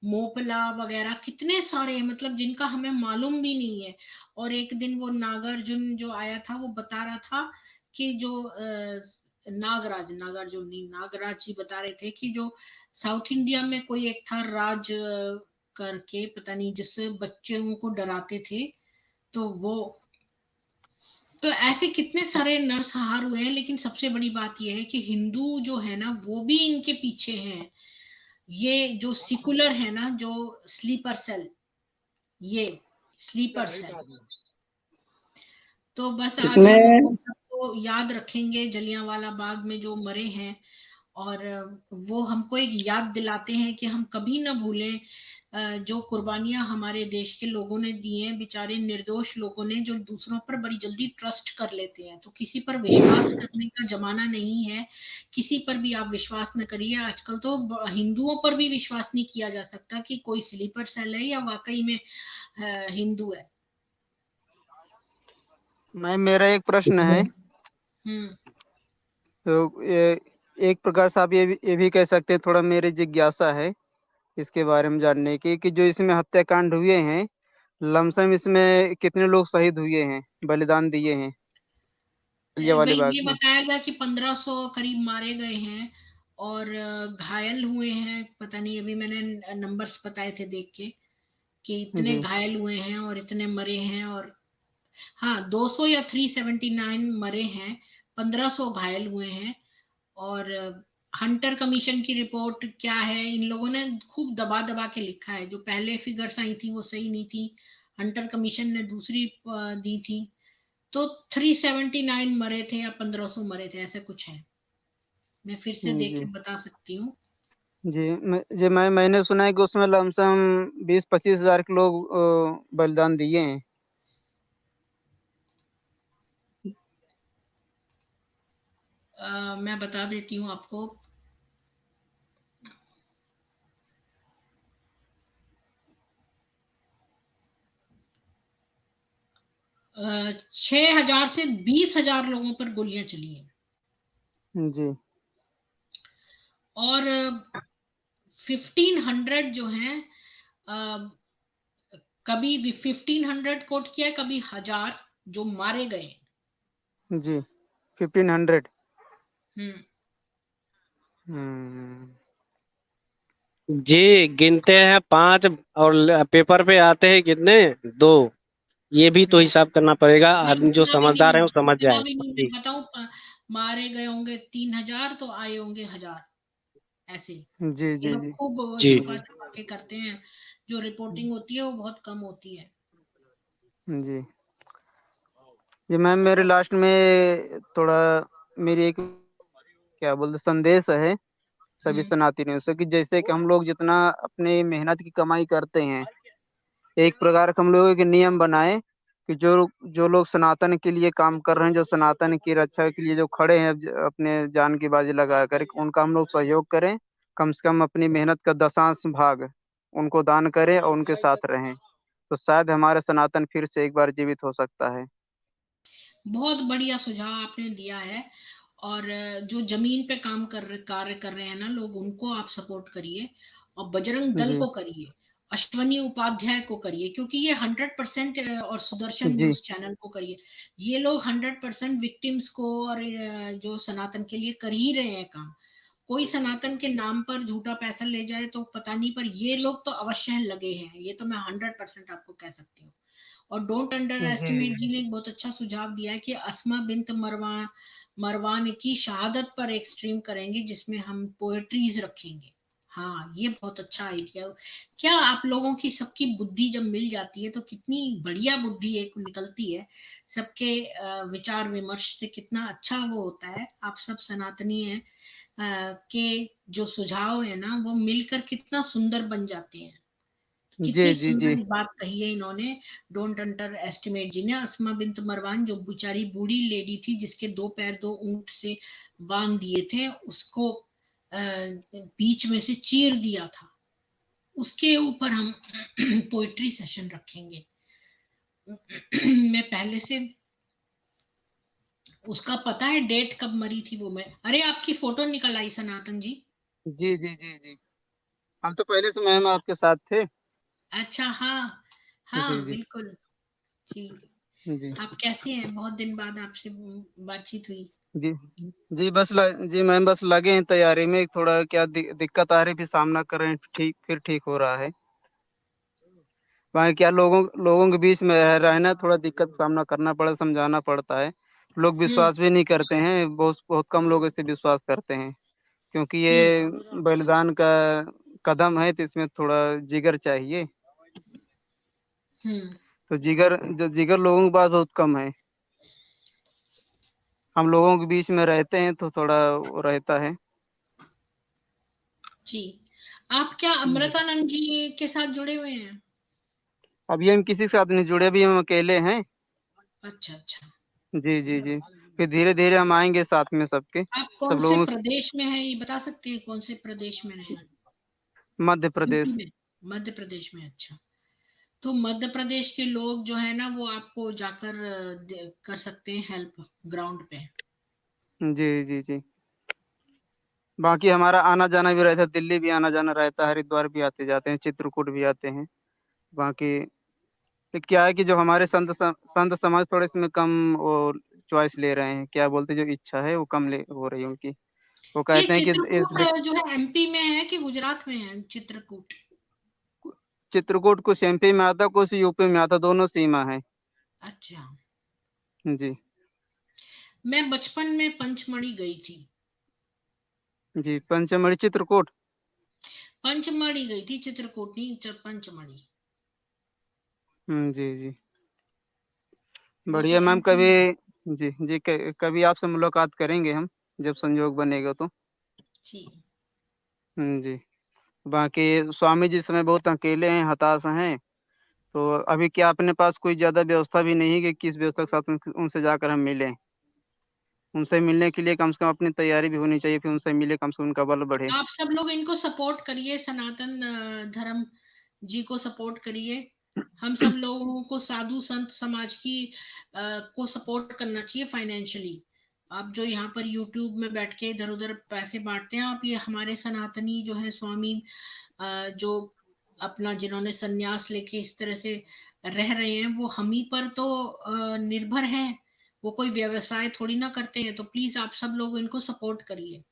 मोपला वगैरह कितने सारे हैं, मतलब जिनका हमें मालूम भी नहीं है। और एक दिन वो नागार्जुन जो आया था वो बता रहा था कि जो नागार्जुन नहीं, नागराज जी बता रहे थे कि जो साउथ इंडिया में कोई एक था राज करके, पता नहीं, जिससे बच्चों को डराते थे, तो वो, तो ऐसे कितने सारे नरसंहार हुए हैं। लेकिन सबसे बड़ी बात यह है कि हिंदू जो है ना वो भी इनके पीछे हैं। ये जो सिकुलर है ना, जो स्लीपर सेल, ये स्लीपर सेल, तो बस आज हम
इसमें
उन सबको याद रखेंगे जलियांवाला बाग में जो मरे हैं, और वो हमको एक याद दिलाते हैं कि हम कभी ना भूलें जो कुर्बानियां हमारे देश के लोगों ने दी हैं, बेचारे निर्दोष लोगों ने, जो दूसरों पर बड़ी जल्दी ट्रस्ट कर लेते हैं। तो किसी पर विश्वास करने का जमाना नहीं है, किसी पर भी आप विश्वास न करिए। आजकल तो हिंदुओं पर भी विश्वास नहीं किया जा सकता कि कोई स्लीपर सेल है या वाकई में हिंदू है।
मेरा एक प्रश्न है।
हम्म।
तो एक प्रकार से आप ये भी कह सकते हैं, थोड़ा मेरी जिज्ञासा है इसके बारे में जानने की, कि जो इसमें हत्याकांड हुए हैं, लमसम इसमें कितने लोग शहीद हुए हैं, बलिदान दिए हैं जलियांवाला
भाई
बाग
ये
में?
बताया गया कि 1500 करीब मारे गए हैं, और घायल हुए हैं, पता नहीं, अभी मैंने नंबर्स बताए थे देख के कि इतने
जी
घायल हुए हैं और इतने मरे हैं, और हाँ 200 या 379 मरे हैं, 1500 घायल हुए हैं। और हंटर कमीशन की रिपोर्ट क्या है, इन लोगों ने खूब दबा दबा के लिखा है, जो पहले फिगर्स आई थी वो सही नहीं थी, हंटर कमीशन ने दूसरी दी थी। तो 379 मरे थे या 1500 मरे थे, ऐसे कुछ है, मैं फिर से देख के
जी
बता सकती हूँ।
मैंने सुना है कि उसमें लमसम 20-25 हजार के लोग बलिदान दिए हैं।
मैं बता देती हूँ आपको। 6,000 से 20,000 लोगों पर गोलियां चली हैं,
जी
और 1500 जो हैं, अ, कभी 1500 कोट किया है, कभी 1000 जो मारे गए।
जी 1500।
हम्म।
हम्म।
जी गिनते हैं पांच और पेपर पे आते हैं कितने, दो। ये भी तो
हम्म।
हिसाब करना पड़ेगा,
नहीं,
आदमी जो समझदार है वो समझ
इतना
जाए।
भी नहीं,
जी
मैं बताऊं, मारे गए होंगे 3,000 तो आए होंगे 1000, ऐसे।
जी
ये
जी
लोग
जी
खूब
जी
छुपा छुपा के करते हैं, जो रिपोर्टिंग होती है वो बहुत कम होती है।
जी जी मैम, मेरे लास्ट में थोड़ा मेरी एक क्या बोलते संदेश है सभी
हम्म।
सनातनियों से, कि जैसे कि हम लोग जितना अपने मेहनत की कमाई करते हैं, एक प्रकार का हम लोग एक नियम बनाए कि जो जो लोग सनातन के लिए काम कर रहे हैं, जो सनातन की रक्षा के लिए जो खड़े हैं, अपने जान की बाजी लगा कर, उनका हम लोग सहयोग करें। कम से कम अपनी मेहनत का 10वां भाग उनको दान करें और उनके साथ रहें, तो शायद हमारा सनातन फिर से एक बार जीवित हो सकता है।
बहुत बढ़िया सुझाव आपने दिया है। और जो जमीन पे काम कार्य कर रहे हैं ना लोग, उनको आप सपोर्ट करिए, और बजरंग दल
जी
को करिए, अश्वनी उपाध्याय को करिए, क्योंकि ये 100%, और सुदर्शन
जी
न्यूज चैनल को करिए। ये लोग 100% विक्टिम्स को और जो सनातन के लिए कर ही रहे हैं काम। कोई सनातन के नाम पर झूठा पैसा ले जाए तो पता नहीं, पर ये लोग तो अवश्य लगे हैं, ये तो मैं 100% आपको कह सकती हूँ। और डोंट अंडर एस्टिमेट जी ने एक बहुत अच्छा सुझाव दिया है कि अस्मा बिन्त मरवान की शहादत पर एक स्ट्रीम करेंगे जिसमें हम पोएट्रीज रखेंगे। हाँ, ये बहुत अच्छा आइडिया। क्या आप लोगों की सबकी बुद्धि जब मिल जाती है तो कितनी बढ़िया बुद्धि एक निकलती है, सबके विचार विमर्श से कितना अच्छा वो होता है। आप सब सनातनी हैं, के जो सुझाव है ना वो मिलकर कितना सुंदर बन जाते हैं। कितनी
जी जी।
सुंदर बात कही है इन्होंने। डोंट अंडर एस्टिमेट जी ने, अस्मा बिन्त मरवान जो बेचारी बूढ़ी लेडी थी जिसके 2 पैर 2 ऊंट से बांध दिए थे, उसको बीच में से चीर दिया था, उसके ऊपर हम पोइट्री सेशन रखेंगे। मैं पहले से उसका पता है डेट कब मरी थी वो, मैं अरे आपकी फोटो निकल आई सनातन जी।
जी जी जी जी। हम तो पहले से मैम आपके साथ थे।
अच्छा, हाँ
जी
हाँ
जी
बिल्कुल जी।
जी
आप कैसे हैं? बहुत दिन बाद आपसे बातचीत हुई।
जी। जी बस जी मैम बस लगे हैं तैयारी में, थोड़ा क्या दिक्कत आ रही थी, सामना कर रहे हैं, ठीक फिर ठीक हो रहा है। वहाँ क्या लोगों लोगों के बीच में रहना, थोड़ा दिक्कत सामना करना पड़ा, समझाना पड़ता है। लोग
हम्म
विश्वास भी नहीं करते हैं, बहुत बहुत कम लोग इसे विश्वास करते हैं, क्योंकि
हम्म
ये बलिदान का कदम है, तो इसमें थोड़ा जिगर चाहिए।
हम्म।
तो जिगर जो जिगर लोगों के पास बहुत कम है। हम लोगों के बीच में रहते हैं तो थोड़ा वो रहता है।
जी, आप क्या
जी।
अमृतानंद जी के साथ जुड़े हुए हैं?
अभी हम किसी के साथ नहीं जुड़े, अभी हम अकेले हैं।
अच्छा अच्छा।
जी जी जी। फिर धीरे धीरे हम आएंगे साथ में सबके,
आप
सब
कौन से
लोगों से।
प्रदेश में हैं, ये बता सकते हैं कौन से प्रदेश में हैं?
मध्य
यूपी
प्रदेश।
में? मध्य प्रदेश में, अच्छा। तो मध्य प्रदेश के लोग जो है ना वो आपको जाकर कर सकते हैं हेल्प ग्राउंड पे।
जी जी जी। बाकी हमारा आना जाना भी रहता है, दिल्ली भी आना जाना रहता है, हरिद्वार भी आते जाते हैं, चित्रकूट भी आते हैं। बाकी फिर क्या है कि जो हमारे संत समाज थोड़े इसमें कम वो चॉइस ले रहे हैं, क्या बोलते हैं, जो इच्छा है वो कम ले हो रही है उनकी। वो
ये
कहते हैं कि
चित्रकूट जो है एमपी में है कि गुजरात में है चित्रकूट?
चित्रकूट कुछ एमपी में आता, कुछ यूपी में आता, दोनों सीमा है।
अच्छा।
जी
मैं बचपन में पंचमढ़ी गई थी।
जी। पंचमढ़ी चित्रकूट।
पंचमढ़ी गई थी, चित्रकूट नहीं, पंचमढ़ी।
जी जी।
वो तो
बढ़िया मैम,
एमपी
कभी
में है।
जी जी कभी आपसे मुलाकात करेंगे हम, जब संजोग बनेगा तो।
जी।
जी। बाकी स्वामी जी इस समय बहुत अकेले हैं, हताश हैं। तो अभी क्या अपने पास कोई ज्यादा व्यवस्था भी नहीं है कि किस व्यवस्था के साथ उनसे जाकर हम मिलें। उनसे मिलने के लिए कम से कम अपनी तैयारी भी होनी चाहिए, फिर उनसे मिले, कम से कम उनका बल बढ़े।
आप सब लोग इनको सपोर्ट करिए, सनातन धर्म जी को सपोर्ट करिए। हम सब लोगों को साधु संत समाज की को सपोर्ट करना चाहिए फाइनेंशियली। आप जो यहाँ पर यूट्यूब में बैठ के इधर उधर पैसे बांटते हैं, आप ये हमारे सनातनी जो है स्वामी जो अपना जिन्होंने सन्यास लेके इस तरह से रह रहे हैं, वो हम ही पर तो निर्भर हैं। वो कोई व्यवसाय थोड़ी ना करते हैं, तो प्लीज आप सब लोग इनको सपोर्ट करिए।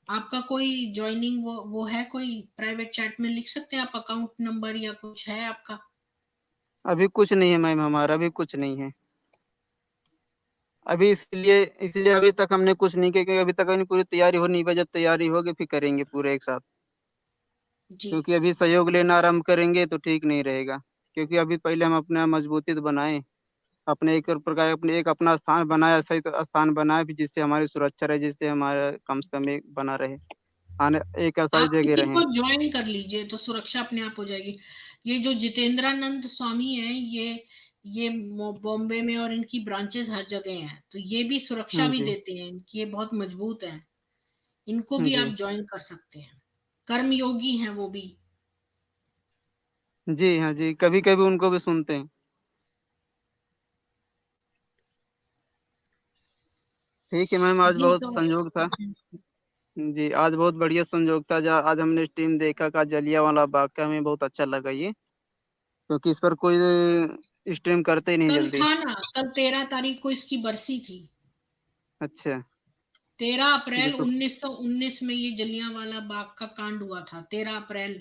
आपका कोई ज्वाइनिंग वो है, कोई प्राइवेट चैट में लिख सकते हैं आप अकाउंट नंबर या कुछ है आपका?
अभी कुछ नहीं है मैम, हमारा अभी कुछ नहीं है। अभी इसलिए इसलिए अभी तक हमने कुछ नहीं किया, क्योंकि अभी तक अपनी पूरी तैयारी हो नहीं पाई, जब तैयारी होगी फिर करेंगे पूरे एक साथ।
जी।
क्योंकि अभी सहयोग लेना आरंभ करेंगे तो ठीक नहीं रहेगा। क्योंकि अभी पहले हम अपना मजबूती तो बनाए, अपने एक प्रकार अपने एक अपना स्थान बनाया, सही तो स्थान बनाया भी, जिससे हमारी सुरक्षा रहे, जिससे हमारा कम से कम एक बना रहे, आने एक अस्थायी
आप
जगह
किसी
रहे।
को ज्वाइन कर लीजिए तो सुरक्षा अपने आप हो जाएगी। ये जो जितेंद्रानंद स्वामी है, ये बॉम्बे में और इनकी ब्रांचेस हर जगह हैं, तो ये भी सुरक्षा भी
जी
देते हैं इनकी, ये बहुत मजबूत हैं। इनको भी
जी
आप ज्वाइन कर सकते हैं, कर्मयोगी हैं वो भी।
जी। हाँ जी, कभी कभी उनको भी सुनते हैं। ठीक है मैम, आज
जी
बहुत
तो
संयोग था। जी आज बहुत बढ़िया संयोग था, आज हमने टीम देखा का जलियांवाला बाग का, हमें बहुत अच्छा लगा ये, क्योंकि इस पर कोई स्ट्रीम करते ही नहीं
कल
जल्दी।
था ना, कल 13 तारीख को इसकी बरसी थी।
अच्छा।
13 अप्रैल
ये तो
1919 में ये जलियांवाला बाग का कांड हुआ था, 13 अप्रैल।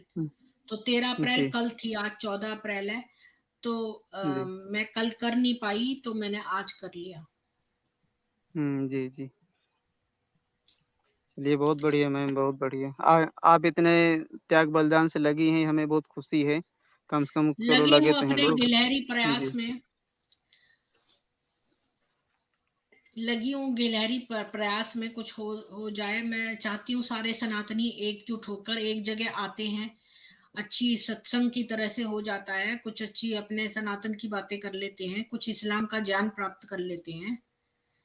तो 13 अप्रैल
जी
कल थी, आज 14 अप्रैल है। तो
जी।
मैं कल कर नहीं पाई तो मैंने आज कर लिया।
जी जी। चलिए बहुत बढ़िया मैम, बहुत बढ़िया। आप इतने त्याग बलिदान से लगी हैं, हमें बहुत खुशी है। कम से कम चलो
लगी
लगे
हूँ
तो हैं
अपने
लोग।
गिलहरी प्रयास
जी
में, लगी हूँ गिलहरी प्रयास में, कुछ हो जाए। मैं चाहती हूँ सारे सनातनी एकजुट होकर एक जगह आते हैं, अच्छी सत्संग की तरह से हो जाता है, कुछ अच्छी अपने सनातन की बातें कर लेते हैं, कुछ इस्लाम का ज्ञान प्राप्त कर लेते हैं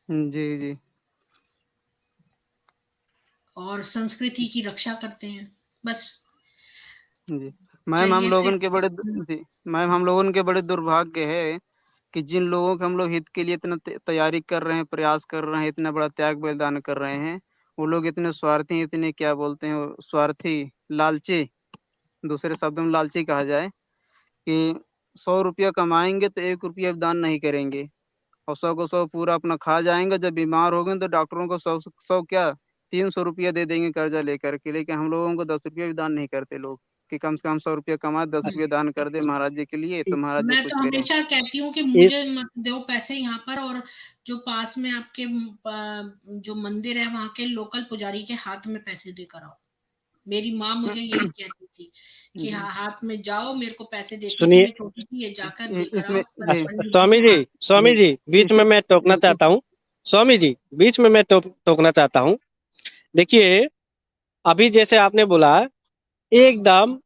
जी जी
और संस्कृति की रक्षा करते हैं। बस।
जी मैम, हम
चलिए फिर।
लोगन के बड़े जी मैम, हम लोगन के बड़े दुर्भाग्य है कि जिन लोगों के हम लोग हित के लिए इतना तैयारी कर रहे हैं, प्रयास कर रहे हैं, इतना बड़ा त्याग बलिदान कर रहे हैं, वो लोग इतने स्वार्थी, इतने क्या बोलते हैं, स्वार्थी, लालची, दूसरे शब्दों में लालची कहा जाए, कि 100 रुपया कमाएंगे तो 1 रुपया दान नहीं करेंगे, और 100 को 100 पूरा अपना खा जाएंगे। जब बीमार हो गए तो डॉक्टरों को 100 क्या 300 रुपया दे देंगे कर्जा लेकर के। लेकिन हम लोगों को 10 रुपया भी दान नहीं करते लोग, कि कम से कम 100 रुपया कमाए, 10 रुपया दान कर दे महाराज जी के लिए, तो महाराज जी
मैं
कुछ
तो
करें।
हमेशा कहती हूँ कि
इस
मुझे मत दो पैसे यहाँ पर, और जो पास में आपके जो मंदिर है वहां के लोकल पुजारी के हाथ में पैसे देकर आओ। मेरी माँ मुझे यही कहती थी कि
जी
हाथ में जाओ, मेरे को पैसे देती थी,
सुनिए,
मैं छोटी थी, ये जाकर देकर आओ
इसमें जी
पंडित जी
स्वामी
के
जी,
हाथ।
स्वामी
जी
जी, बीच
इस
में मैं टोकना
इस
चाहता हूँ। स्वामी जी, बीच में मैं टोकना चाहता हूँ। देखिए, अभी जैसे आपने बोला, एकदम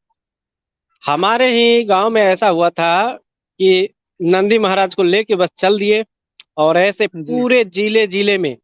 हमारे ही गांव में ऐसा हुआ था कि नंदी महाराज को लेके बस चल दिए, और ऐसे
जी
पूरे जिले जिले में,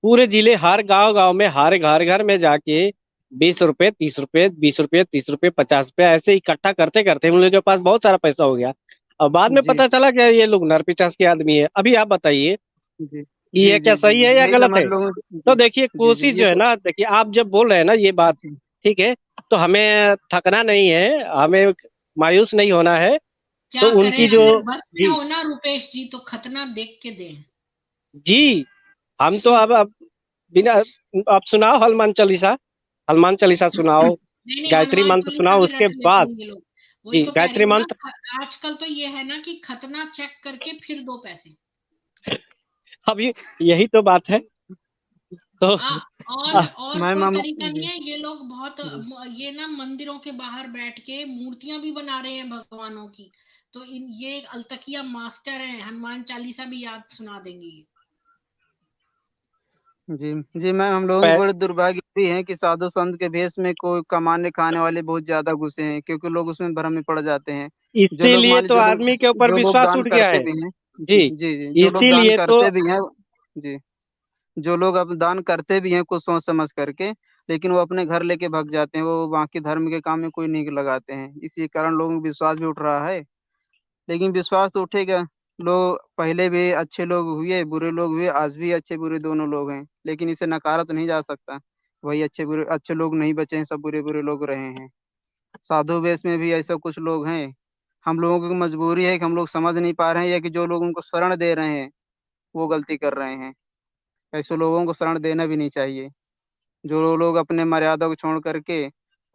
पूरे जिले, हर गांव गांव में, हर घर घर में जाके 20 रुपए, 30 रुपए, 20 रुपए, 30 रुपए, 50 रुपए ऐसे इकट्ठा करते करते उन लोगों के पास बहुत सारा पैसा हो गया। और बाद में
जी
पता चला कि ये लोग नरपिचास के आदमी है। अभी आप बताइए
जी
कि
जी
ये क्या
जी जी
सही है
जी
या
यही तो
गलत है?
हमारे लोगों
तो
जी
देखिए,
जी जी
कोशिश
ये
जो है
तो
ना, देखिए आप जब बोल रहे हैं ना ये बात,
जी
ठीक है, तो हमें थकना नहीं है, हमें मायूस नहीं होना है। तो
क्या करें,
उनकी जो,
अगर बस में
जी
हो ना रुपेश जी तो खतना देख के दें।
जी, हम तो अब बिना, आप सुनाओ हनुमान चालीसा, हनुमान चालीसा सुनाओ,
नहीं नहीं,
गायत्री
हनुमान
मंत्र
चालीसा
सुनाओ,
भी
उसके
रट लेते
बाद,
हैं ये लोग। वही
जी
तो कह रही
गायत्री
हूँ ना,
मंत्र।
आजकल तो ये है ना कि खतना चेक करके फिर दो पैसे।
अब यही तो बात है। तो
आ,
आ,
और
मैम
कोई
हम
तरीका नहीं
जी
है। ये लोग बहुत
जी
ये ना मंदिरों के बाहर बैठ के मूर्तियां भी बना रहे हैं भगवानों की। तो ये अलतकिया मास्टर हैं, हनुमान चालीसा भी याद सुना देंगे ये।
जी जी मैम, हम लोगों के
पै-
बड़े दुर्भाग्य भी हैं कि साधु संत के भेष में कोई कमाने खाने वाले बहुत ज्यादा घुसे हैं, क्योंकि लोग उसमें भ्रम में पड़ जाते हैं। जो लोग
इसीलिए
मान लीजिए,
तो आदमी के ऊपर
जो लोग
विश्वास
दान
उठ गया
करते
है।
भी हैं, जी
जी,
जी जी जो लोग दान
इसीलिए तो,
करते भी हैं, जी जो लोग अब दान करते भी हैं कुछ सोच समझ करके, लेकिन वो अपने घर लेके भाग जाते हैं, वो बाकी धर्म के काम में कोई नहीं लगाते हैं। इसी कारण लोगों को विश्वास भी उठ रहा है। लेकिन विश्वास तो उठेगा। लोग पहले भी अच्छे लोग हुए, बुरे लोग हुए, आज भी अच्छे बुरे दोनों लोग हैं, लेकिन इसे नकारा तो नहीं जा सकता। वही अच्छे बुरे, अच्छे लोग नहीं बचे हैं, सब बुरे बुरे लोग रहे हैं। साधु वेश में भी ऐसा कुछ लोग हैं। हम लोगों की मजबूरी है कि हम लोग समझ नहीं पा रहे हैं, या कि जो लोग उनको शरण दे रहे हैं वो गलती कर रहे हैं। ऐसे लोगों को शरण देना भी नहीं चाहिए, जो लोग अपने मर्यादा को छोड़ करके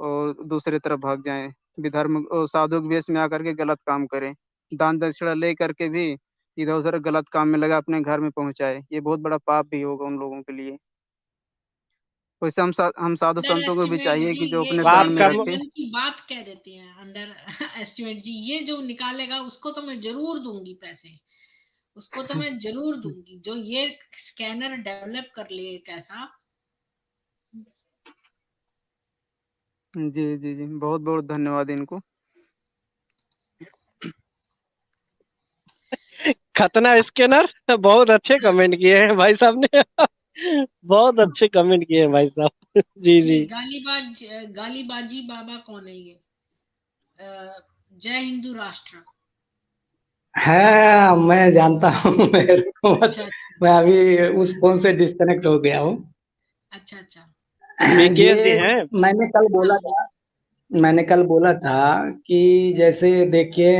और दूसरी तरफ भाग जाएं, विधर्म और साधु के वेश में आकर के गलत काम करें, दान दक्षिणा ले करके भी इधर उधर गलत काम में लगा अपने घर में पहुंचाए, ये बहुत बड़ा पाप भी होगा उन लोगों के लिए। वैसे हम साधु
अंडर
संतों को भी
एस्टिमेट
चाहिए
जी,
कि जो अपने
ये
शरण
बात
में
बड़े
कर्म,
रखे।
दिल की बात कह देते हैं अंडर एस्टिमेट जी। ये जो निकालेगा उसको तो मैं जरूर दूंगी पैसे, उसको तो मैं जरूर दूंगी, जो ये स्कैनर डेवलप कर ले एक ऐसा।
जी जी जी बहुत बहुत धन्यवाद इनको।
खतना स्कैनर, बहुत अच्छे कमेंट किए हैं भाई साहब ने। बहुत अच्छे कमेंट किए हैं भाई साहब। जी
ये
जी।
गालीबाजी बाबा कौन है ये? जय हिंदू राष्ट्र।
है, मैं जानता हूँ। मेरे को मत,
अच्छा अच्छा
मैं अभी उस फोन से डिस्कनेक्ट हो गया हूँ।
अच्छा अच्छा।
बीकेएस जी
ये
हैं।
मैंने कल बोला
हाँ
था, मैंने कल बोला था कि जैसे देखिए,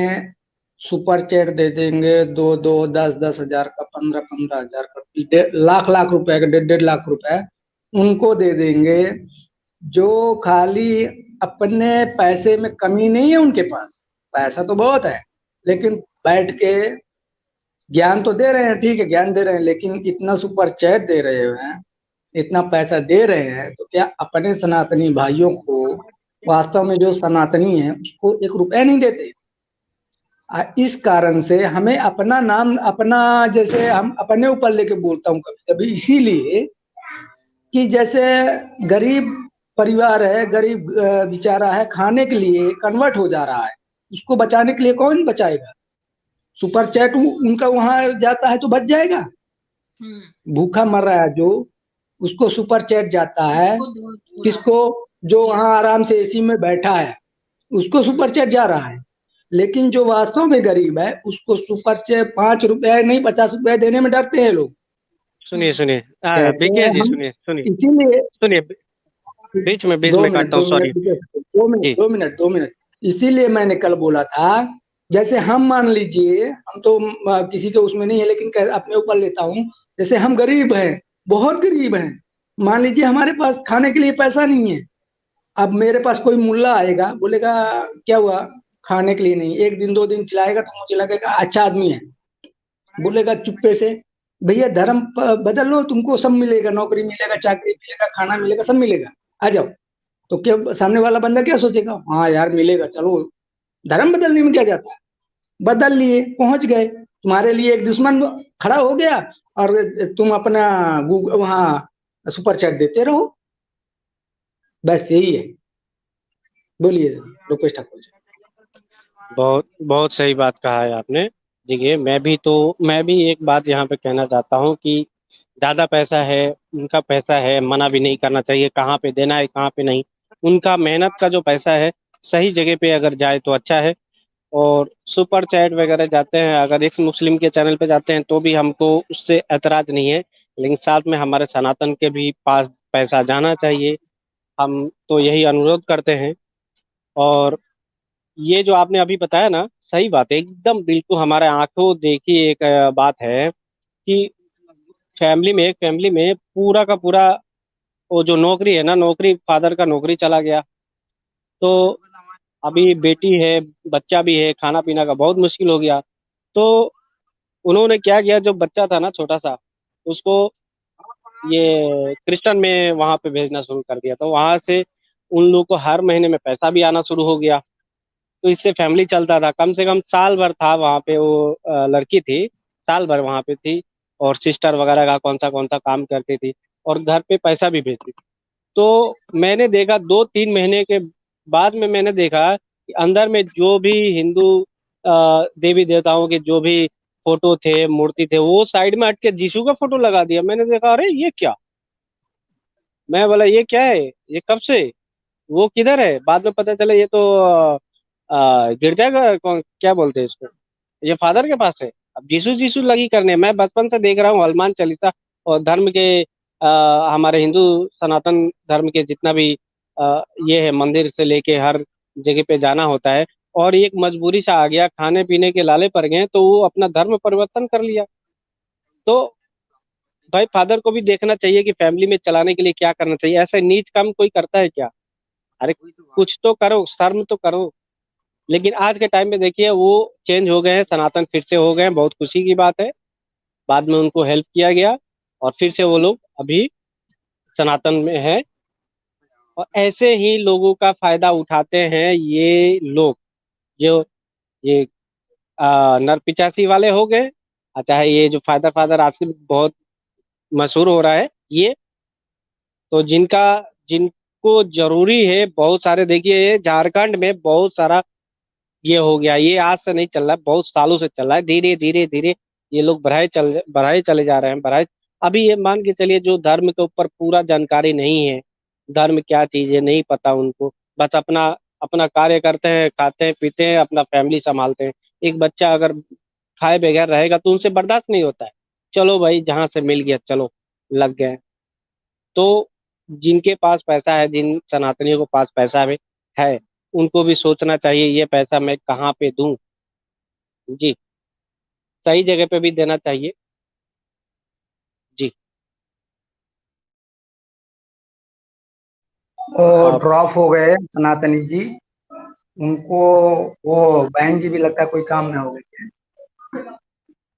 सुपर चैट दे देंगे, दो दो, 10-10 हजार का, 15-15 हजार का, लाख लाख रुपए का, 1.5-1.5 लाख रुपए उनको दे देंगे, जो खाली अपने पैसे में कमी नहीं है उनके पास, पैसा तो बहुत है, लेकिन बैठ के ज्ञान तो दे रहे हैं, ठीक है ज्ञान दे रहे हैं, लेकिन इतना सुपर चैट दे रहे हैं, इतना पैसा दे रहे हैं, तो क्या अपने सनातनी भाइयों को, वास्तव में जो सनातनी है उसको 1 रुपया नहीं देते? इस कारण से हमें अपना नाम, अपना, जैसे हम अपने ऊपर लेके बोलता हूँ कभी कभी, इसीलिए कि जैसे गरीब परिवार है, गरीब बेचारा है, खाने के लिए कन्वर्ट हो जा रहा है, उसको बचाने के लिए कौन बचाएगा? सुपर चैट उनका वहां जाता है तो बच जाएगा? भूखा मर रहा है जो, उसको सुपर चैट जाता है। किसको? जो वहां आराम से एसी में बैठा है उसको सुपर चैट जा रहा है। लेकिन जो वास्तव में गरीब है उसको सुपर चैट 5 रुपए नहीं 50 रुपए देने में डरते हैं लोग।
सुनिए सुनिए,
कहते हैं
विज्ञेश जी,
हम,
सुनिए सुनिए
इसीलिए
सुनिए, बीच में
दो मिनट
काटता हूँ,
दो
सॉरी।
मिनट दो मिनट
जी।
2 मिनट इसीलिए मैंने कल बोला था, जैसे हम मान लीजिए, हम तो किसी के उसमें नहीं है, लेकिन अपने ऊपर लेता हूँ। जैसे हम गरीब हैं, बहुत गरीब हैं, मान लीजिए हमारे पास खाने के लिए पैसा नहीं है। अब मेरे पास कोई मुल्ला आएगा, बोलेगा क्या हुआ, खाने के लिए नहीं, 1 दिन 2 दिन खिलाएगा तो मुझे लगेगा अच्छा आदमी है। बोलेगा चुप्पे से, भैया धर्म बदल लो, तुमको सब मिलेगा, नौकरी मिलेगा, चाकरी मिलेगा, खाना मिलेगा, सब मिलेगा, आ जाओ। तो क्या सामने वाला बंदा क्या सोचेगा? हाँ यार मिलेगा, चलो। धर्म बदलने में क्या जाता है? बदल लिए, पहुंच गए, तुम्हारे लिए एक दुश्मन खड़ा हो गया, और तुम अपना गूगल वहां सुपर चैट देते रहो। बस यही है। बोलिए रुपेश ठाकुर जी।
बहुत बहुत सही बात कहा है आपने। देखिए, मैं भी एक बात यहाँ पे कहना चाहता हूँ कि ज़्यादा पैसा है, उनका पैसा है, मना भी नहीं करना चाहिए, कहाँ पे देना है कहाँ पे नहीं। उनका मेहनत का जो पैसा है सही जगह पे अगर जाए तो अच्छा है। और सुपर चैट वगैरह जाते हैं, अगर एक मुस्लिम के चैनल पे जाते हैं तो भी हमको उससे एतराज नहीं है, लेकिन साथ में हमारे सनातन के भी पास पैसा जाना चाहिए। हम तो यही अनुरोध करते हैं। और ये जो आपने अभी बताया ना, सही बात है एकदम, बिल्कुल हमारे आंखों देखी एक बात है कि एक फैमिली में पूरा का पूरा, वो जो नौकरी है ना, नौकरी, फादर का नौकरी चला गया, तो अभी बेटी है, बच्चा भी है, खाना पीना का बहुत मुश्किल हो गया। तो उन्होंने क्या किया, जो बच्चा था ना छोटा सा, उसको ये क्रिश्चियन में वहां पे भेजना शुरू कर दिया, तो वहां से उन लोगों को हर महीने में पैसा भी आना शुरू हो गया। तो इससे फैमिली चलता था, कम से कम साल भर था वहां पे वो लड़की थी, साल भर वहां पे थी, और सिस्टर वगैरह का कौन सा काम करती थी, और घर पे पैसा भी भेजती थी। तो मैंने देखा 2-3 महीने के बाद में, मैंने देखा कि अंदर में जो भी हिंदू देवी देवताओं के जो भी फोटो थे, मूर्ति थे, वो साइड में हट के यीशु का फोटो लगा दिया। मैंने देखा, अरे ये क्या, मैं बोला ये क्या है, ये कब से, वो किधर है? बाद में पता चला ये तो गिरजा का क्या बोलते हैं इसको, ये फादर के पास है। अब जीसू जीसू लगी करने। मैं बचपन से देख रहा हूँ हनुमान चालीसा और धर्म के हमारे हिंदू सनातन धर्म के जितना भी ये है, मंदिर से लेके हर जगह पे जाना होता है, और एक मजबूरी सा आ गया, खाने पीने के लाले पड़ गए तो वो अपना धर्म परिवर्तन कर लिया। तो भाई फादर को भी देखना चाहिए कि फैमिली में चलाने के लिए क्या करना चाहिए। ऐसा नीच काम कोई करता है क्या? अरे कुछ तो करो, शर्म तो करो। लेकिन आज के टाइम में देखिए वो चेंज हो गए हैं, सनातन फिर से हो गए हैं, बहुत खुशी की बात है। बाद में उनको हेल्प किया गया और फिर से वो लोग अभी सनातन में है। और ऐसे ही लोगों का फायदा उठाते हैं ये लोग, जो ये नर पिचासी वाले हो गए, चाहे ये जो फादर फादर आजकल बहुत मशहूर हो रहा है ये, तो जिनको जरूरी है, बहुत सारे, देखिए झारखंड में बहुत सारा ये हो गया। ये आज से नहीं चल रहा है, बहुत सालों से चल रहा है, धीरे धीरे धीरे ये लोग बढ़ाए चले जा रहे हैं, बढ़ाए। अभी ये मान के चलिए जो धर्म के ऊपर पूरा जानकारी नहीं है, धर्म क्या चीज है नहीं पता उनको, बस अपना अपना कार्य करते हैं, खाते हैं पीते हैं, अपना फैमिली संभालते हैं। एक बच्चा अगर खाए बगैर रहेगा तो उनसे बर्दाश्त नहीं होता है। चलो भाई, जहां से मिल गया चलो, लग गए। तो जिनके पास पैसा है, जिन सनातनियों के पास पैसा है, उनको भी सोचना चाहिए ये पैसा मैं कहाँ पे दूं। जी, सही जगह पे भी देना चाहिए। जी।
और
आप
ड्रॉप हो गए सनातनी जी, उनको, वो बहन जी भी लगता है कोई काम में हो गई,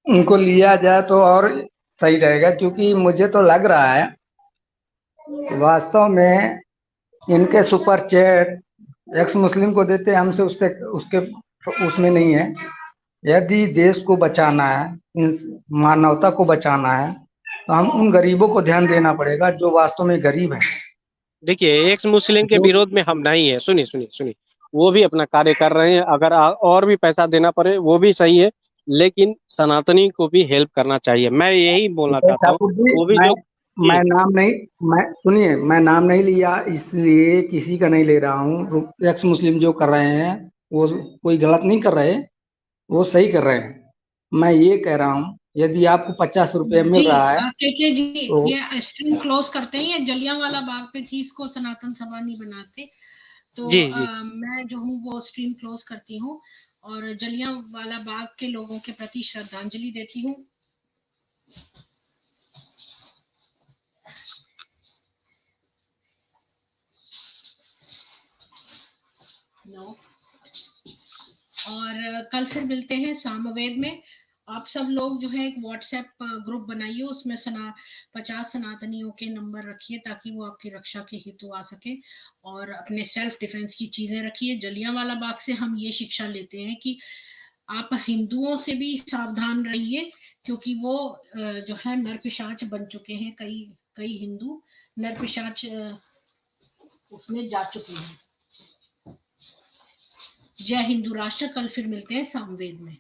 उनको लिया जाए तो और सही रहेगा। क्योंकि मुझे तो लग रहा है कि वास्तव में इनके सुपर चैट एक्स मुस्लिम को देते हैं, हमसे उससे उसके उसमें नहीं है। यदि देश को बचाना है, मानवता को बचाना है, तो हम उन गरीबों को ध्यान देना पड़ेगा जो वास्तव में गरीब हैं।
देखिए एक्स मुस्लिम के
जो
विरोध में हम नहीं है, सुनिए सुनिए सुनिए, वो भी अपना कार्य कर रहे हैं, अगर और भी पैसा देना पड़े वो भी सही है, लेकिन सनातनी को भी हेल्प करना चाहिए, मैं यही बोलना
विजय
चाहता हूँ।
ठाकुर जी,
वो भी
मैं
जो जी
मैं नाम नहीं मैं सुनिए, मैं नाम नहीं लिया इसलिए किसी का नहीं ले रहा हूँ। एक्स मुस्लिम जो कर रहे हैं वो कोई गलत नहीं कर रहे, वो सही कर रहे हैं। मैं ये कह रहा हूँ यदि आपको 50 रुपये मिल
जी
रहा है
के जी,
तो
ये स्ट्रीम क्लोज करते हैं। ये जलियांवाला बाग पे थी, इसको सनातन सभा नहीं बनाते। तो
जी जी
मैं जो हूँ वो स्ट्रीम क्लोज करती हूँ और जलियांवाला बाग के लोगों के प्रति श्रद्धांजलि देती हूँ। नो, और कल फिर मिलते हैं सामवेद में। आप सब लोग जो है एक व्हाट्सएप ग्रुप बनाइए, उसमें 50 सनातनियों के नंबर रखिए ताकि वो आपकी रक्षा के हेतु आ सके, और अपने सेल्फ डिफेंस की चीजें रखिए। जलियांवाला बाग से हम ये शिक्षा लेते हैं कि आप हिंदुओं से भी सावधान रहिए, क्योंकि वो जो है नरपिशाच बन चुके हैं। कई कई हिंदू नरपिशाच उसमें जा चुके हैं। जय हिंदू राष्ट्र। कल फिर मिलते हैं सामवेद में।